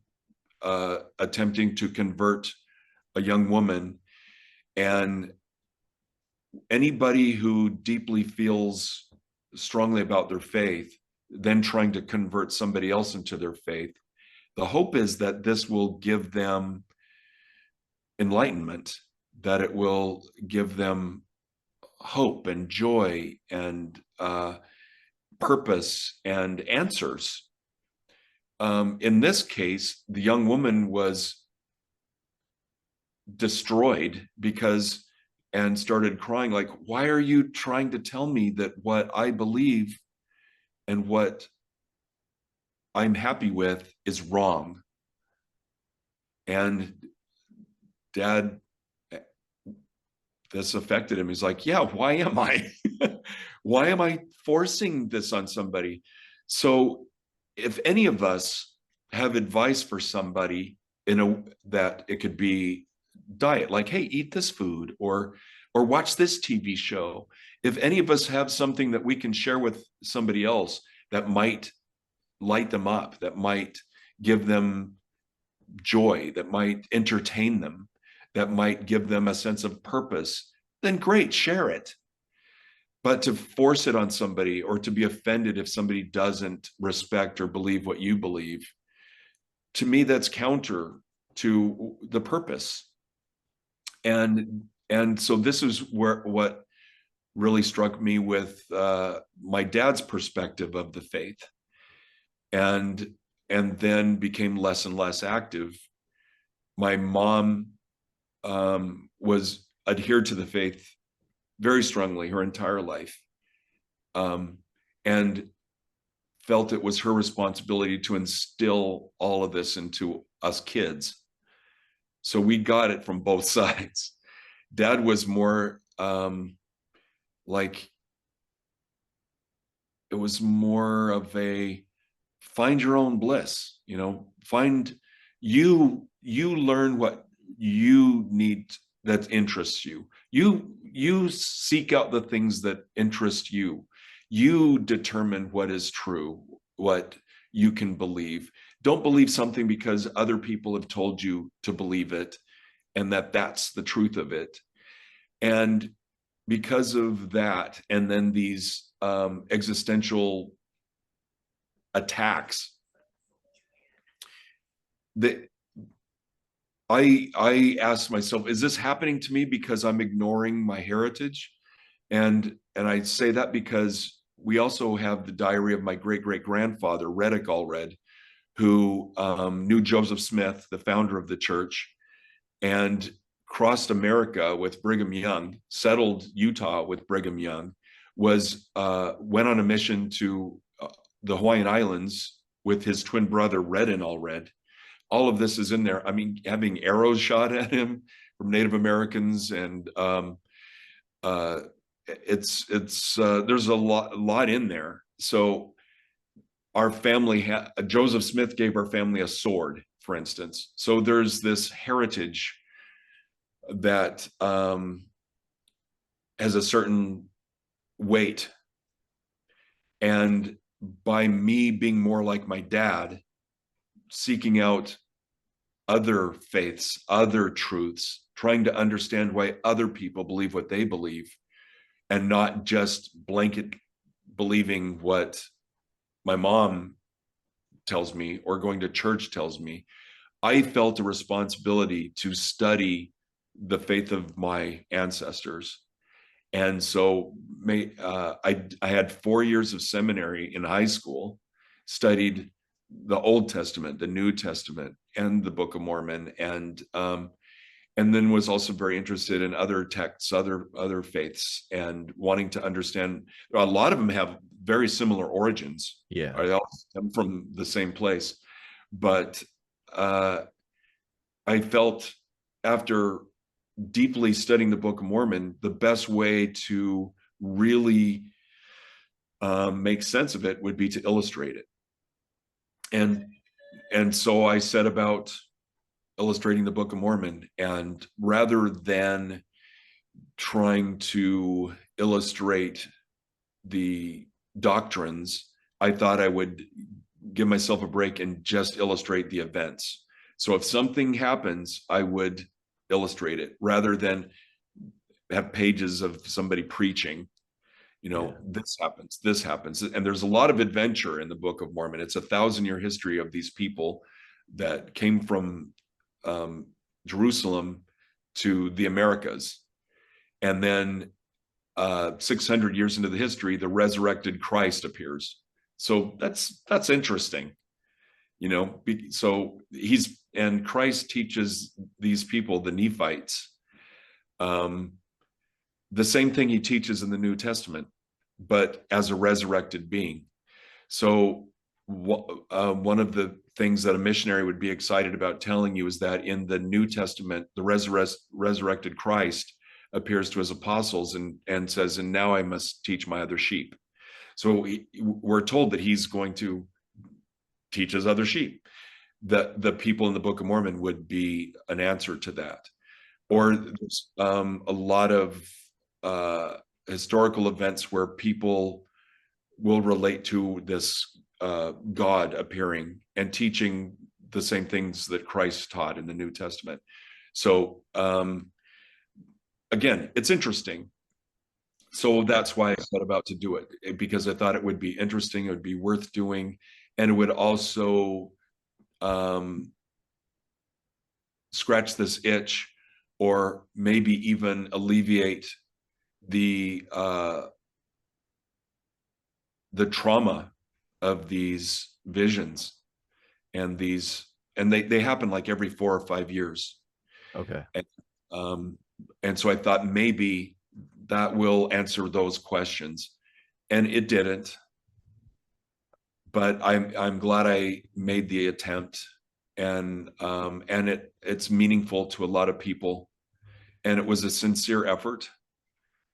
attempting to convert a young woman. And anybody who deeply feels strongly about their faith, then trying to convert somebody else into their faith, the hope is that this will give them enlightenment, that it will give them hope and joy and purpose and answers. In this case, the young woman was destroyed because, and started crying like, why are you trying to tell me that what I believe and what I'm happy with is wrong? And Dad, this affected him. He's like, yeah, why am I? Why am I forcing this on somebody? So if any of us have advice for somebody that it could be diet, like, hey, eat this food, or watch this TV show. If any of us have something that we can share with somebody else that might light them up, that might give them joy, that might entertain them, that might give them a sense of purpose, then great, share it. But to force it on somebody, or to be offended if somebody doesn't respect or believe what you believe, to me, that's counter to the purpose. And so this is what really struck me with my dad's perspective of the faith, and then became less and less active. My mom was adhered to the faith very strongly her entire life, and felt it was her responsibility to instill all of this into us kids. So we got it from both sides. Dad was more like, it was more of a find your own bliss, find you learn what you need that interests you. You seek out the things that interest you. You determine what is true, what you can believe. Don't believe something because other people have told you to believe it and that's the truth of it. And because of that, and then these existential attacks, that I asked myself, is this happening to me because I'm ignoring my heritage? And I say that because we also have the diary of my great-great-grandfather, Reddick Allred, who knew Joseph Smith, the founder of the church, and crossed America with Brigham Young, settled Utah with Brigham Young, went on a mission to the Hawaiian Islands with his twin brother, Redden Allred. All of this is in there. I mean, having arrows shot at him from Native Americans, and there's a lot in there. So our family, Joseph Smith gave our family a sword, for instance. So there's this heritage that has a certain weight. And by me being more like my dad, seeking out other faiths, other truths, trying to understand why other people believe what they believe, and not just blanket believing what my mom tells me or going to church tells me, I felt a responsibility to study the faith of my ancestors. And so I had 4 years of seminary in high school, studied the Old Testament, the New Testament, and the Book of Mormon, and then was also very interested in other texts, other faiths, and wanting to understand. A lot of them have very similar origins. Yeah, they all come from the same place, but I felt, after deeply studying the Book of Mormon, the best way to really make sense of it would be to illustrate it. And so I set about illustrating the Book of Mormon, and rather than trying to illustrate the doctrines, I thought I would give myself a break and just illustrate the events. So if something happens, I would illustrate it rather than have pages of somebody preaching, this happens. And there's a lot of adventure in the Book of Mormon. It's a 1,000-year history of these people that came from Jerusalem to the Americas. And then 600 years into the history, the resurrected Christ appears. So that's interesting, so and Christ teaches these people, the Nephites, the same thing he teaches in the New Testament, but as a resurrected being. So one of the things that a missionary would be excited about telling you is that in the New Testament, the resurrected Christ appears to his apostles and says, and now I must teach my other sheep. So we're told that he's going to teach his other sheep. The people in the Book of Mormon would be an answer to that. Or there's a lot of historical events where people will relate to this God appearing and teaching the same things that Christ taught in the New Testament. So again, it's interesting. So that's why I set about to do it, because I thought it would be interesting, it would be worth doing, and it would also scratch this itch, or maybe even alleviate the trauma of these visions, and they happen like every 4 or 5 years. Okay. And so I thought maybe that will answer those questions, and it didn't. But I'm glad I made the attempt, and it's meaningful to a lot of people, and it was a sincere effort.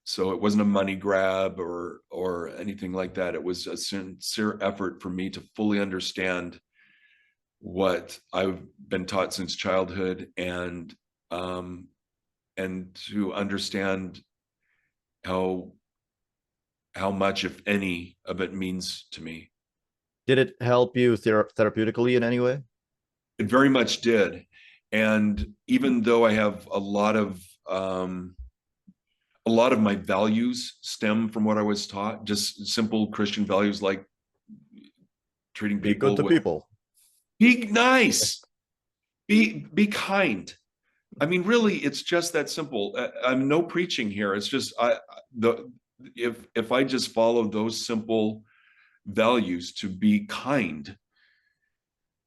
So it wasn't a money grab or anything like that. It was a sincere effort for me to fully understand what I've been taught since childhood, and to understand how much, if any, of it means to me. Did it help you therapeutically in any way? It very much did. And even though I have a lot of my values stem from what I was taught, just simple Christian values like treating Be people good to people. Be nice, be kind. I mean, really, it's just that simple. I'm no preaching here. It's just if I just follow those simple values to be kind,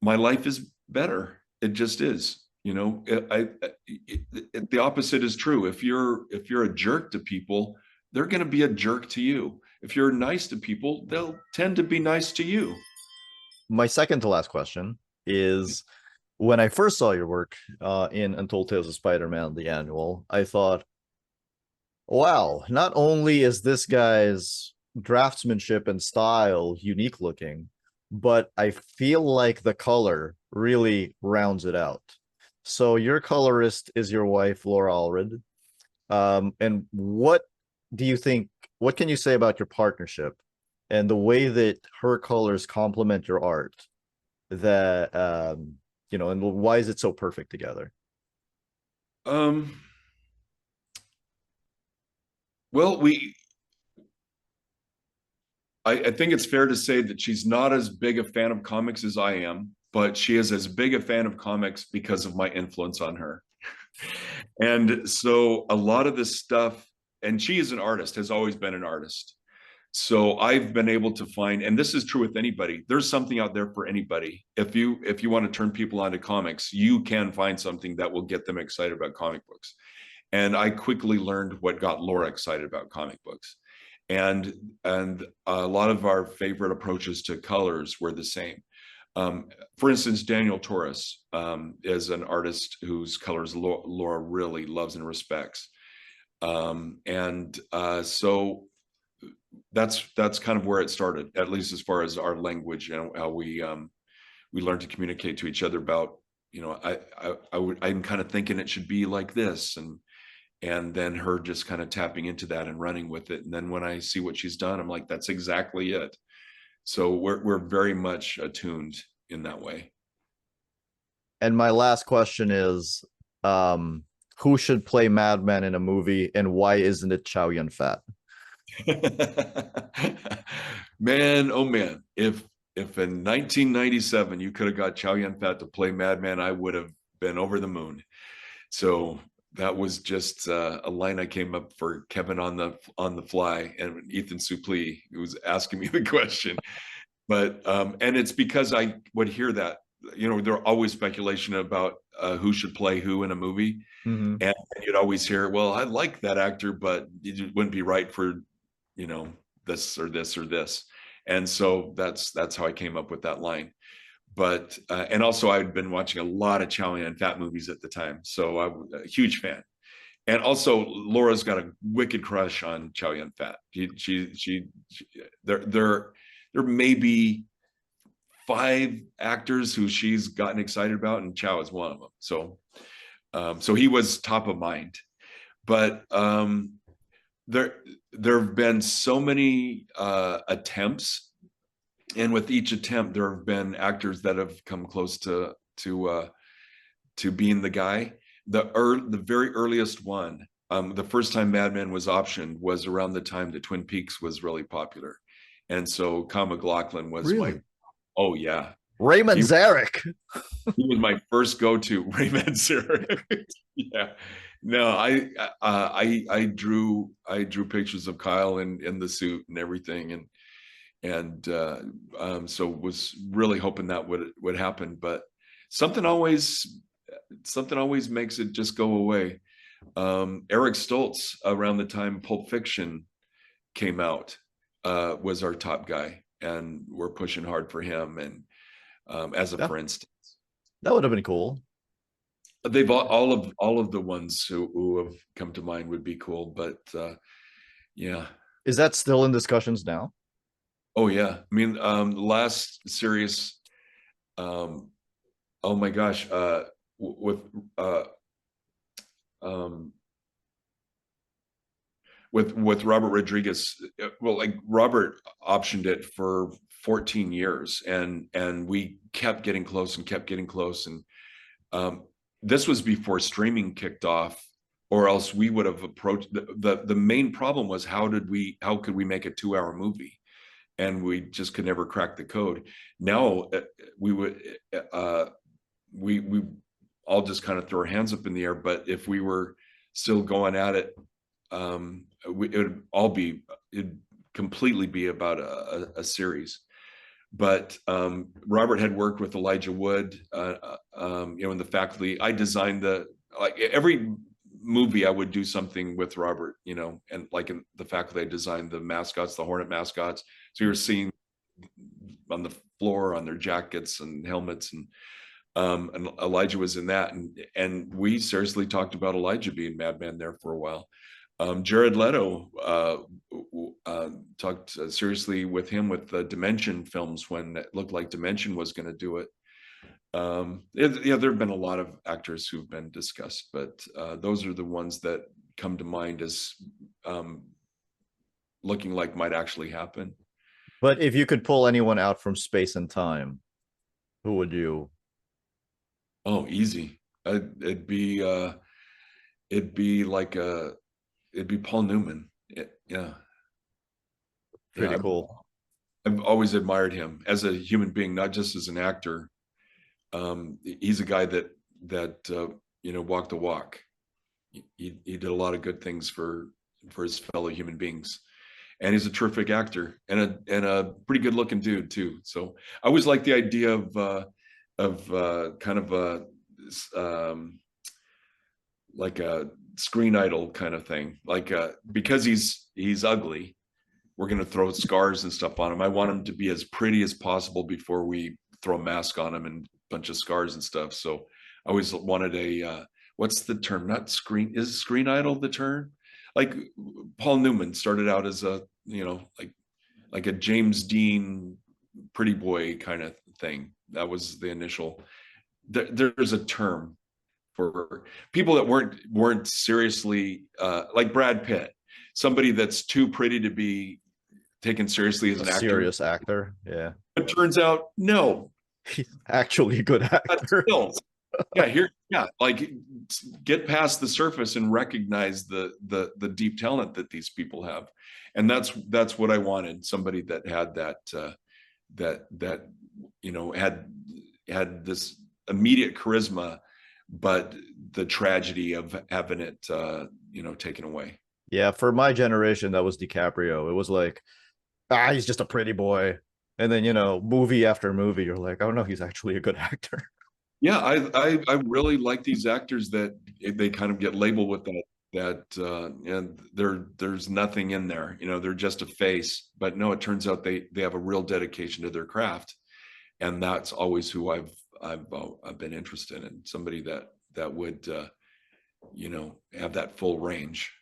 my life is better. It just is. The opposite is true. If you're a jerk to people, they're going to be a jerk to you. If you're nice to people, they'll tend to be nice to you. My second to last question is, when I first saw your work in Untold Tales of Spider-Man, the annual, I thought, wow, not only is this guy's draftsmanship and style unique looking, but I feel like the color really rounds it out. So your colorist is your wife, Laura Allred. And what can you say about your partnership and the way that her colors complement your art, that and why is it so perfect together? Well, I think it's fair to say that she's not as big a fan of comics as I am, but she is as big a fan of comics because of my influence on her. And so a lot of this stuff, and she is an artist, has always been an artist. So I've been able to find, and this is true with anybody, there's something out there for anybody. If you want to turn people onto comics, you can find something that will get them excited about comic books. And I quickly learned what got Laura excited about comic books. And a lot of our favorite approaches to colors were the same. For instance, Daniel Torres is an artist whose colors Laura really loves and respects. So that's kind of where it started, at least as far as our language and how we learn to communicate to each other about, I'm kind of thinking it should be like this, and then her just kind of tapping into that and running with it. And then when I see what she's done, I'm like, that's exactly it. So we're very much attuned in that way. And my last question is, who should play Madman in a movie, and why isn't it Chow Yun-fat? Man, oh man, if in 1997 you could have got Chow Yun-fat to play Madman, I would have been over the moon. So that was just a line I came up for Kevin on the fly, and Ethan Suplee, who was asking me the question. But and it's because I would hear that, there always speculation about who should play who in a movie. Mm-hmm. And you'd always hear, well, I like that actor, but it wouldn't be right for, this or this or this. And so that's how I came up with that line. But and also I'd been watching a lot of Chow Yun-fat movies at the time, so I'm a huge fan. And also Laura's got a wicked crush on Chow Yun-fat. There may be 5 actors who she's gotten excited about, and Chow is one of them. So he was top of mind. But there have been so many attempts, and with each attempt, there have been actors that have come close to being the guy. The very earliest one, the first time Madman was optioned was around the time that Twin Peaks was really popular, and so Kyle MacLachlan was Really? oh yeah, Raymond Zarek. he was my first go-to. Raymond Zarek. Yeah. No, I drew pictures of Kyle in the suit and everything, and so was really hoping that would happen, but something always makes it just go away. Eric Stoltz, around the time Pulp Fiction came out, was our top guy, and we're pushing hard for him. And for instance, that would have been cool. They've all of the ones who have come to mind would be cool, but yeah. Is that still in discussions now? Oh yeah, I mean, last serious, oh my gosh, with Robert Rodriguez. Well, like, Robert optioned it for 14 years, and we kept getting close and kept getting close, and this was before streaming kicked off, or else we would have approached the main problem was how could we make a 2-hour movie, and we just could never crack the code. Now we would we all just kind of throw our hands up in the air, but if we were still going at it, it'd completely be about a series. But Robert had worked with Elijah Wood, in the faculty. I designed every movie I would do something with Robert, and like in the faculty, I designed the mascots, the Hornet mascots. So you're seeing on the floor on their jackets and helmets, and Elijah was in that, and we seriously talked about Elijah being Madman there for a while. Jared Leto, talked seriously with him with the Dimension films when it looked like Dimension was going to do it. There have been a lot of actors who've been discussed, but those are the ones that come to mind as looking like might actually happen. But if you could pull anyone out from space and time, who would you? Oh, easy. It'd be Paul Newman. Yeah. Pretty cool. I've always admired him as a human being, not just as an actor. He's a guy that walked the walk. He did a lot of good things for his fellow human beings, and he's a terrific actor and a pretty good looking dude too. So I always like the idea of kind of like a screen idol kind of thing, like because he's ugly, we're going to throw scars and stuff on him. I want him to be as pretty as possible before we throw a mask on him and a bunch of scars and stuff. So I always wanted what's the term? Not screen, is screen idol the term? Like Paul Newman started out as a like a James Dean pretty boy kind of thing. That was the initial. There's a term for people that weren't seriously like Brad Pitt, somebody that's too pretty to be taken seriously as an actor. Serious actor, yeah. It turns out, no, He's actually a good actor. Like get past the surface and recognize the deep talent that these people have, and that's what I wanted. Somebody that had that had this immediate charisma, but the tragedy of having it taken away. Yeah, for my generation, that was DiCaprio. It was like, he's just a pretty boy. And then, movie after movie, you're like, oh no, he's actually a good actor. Yeah, I really like these actors that they kind of get labeled with and there's nothing in there. They're just a face. But no, it turns out they have a real dedication to their craft, and that's always who I've been interested in. Somebody that would have that full range.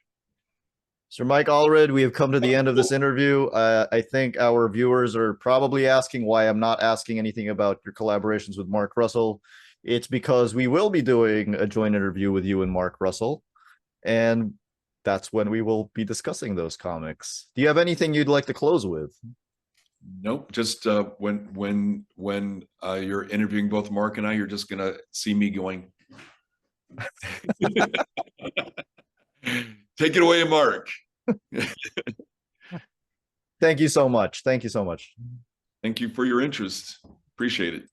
Sir Mike Allred, we have come to the end of this interview. I think our viewers are probably asking why I'm not asking anything about your collaborations with Mark Russell. It's because we will be doing a joint interview with you and Mark Russell, and that's when we will be discussing those comics. Do you have anything you'd like to close with? Nope. Just when you're interviewing both Mark and I, you're just gonna see me going. Take it away, Mark. Thank you so much. Thank you so much. Thank you for your interest. Appreciate it.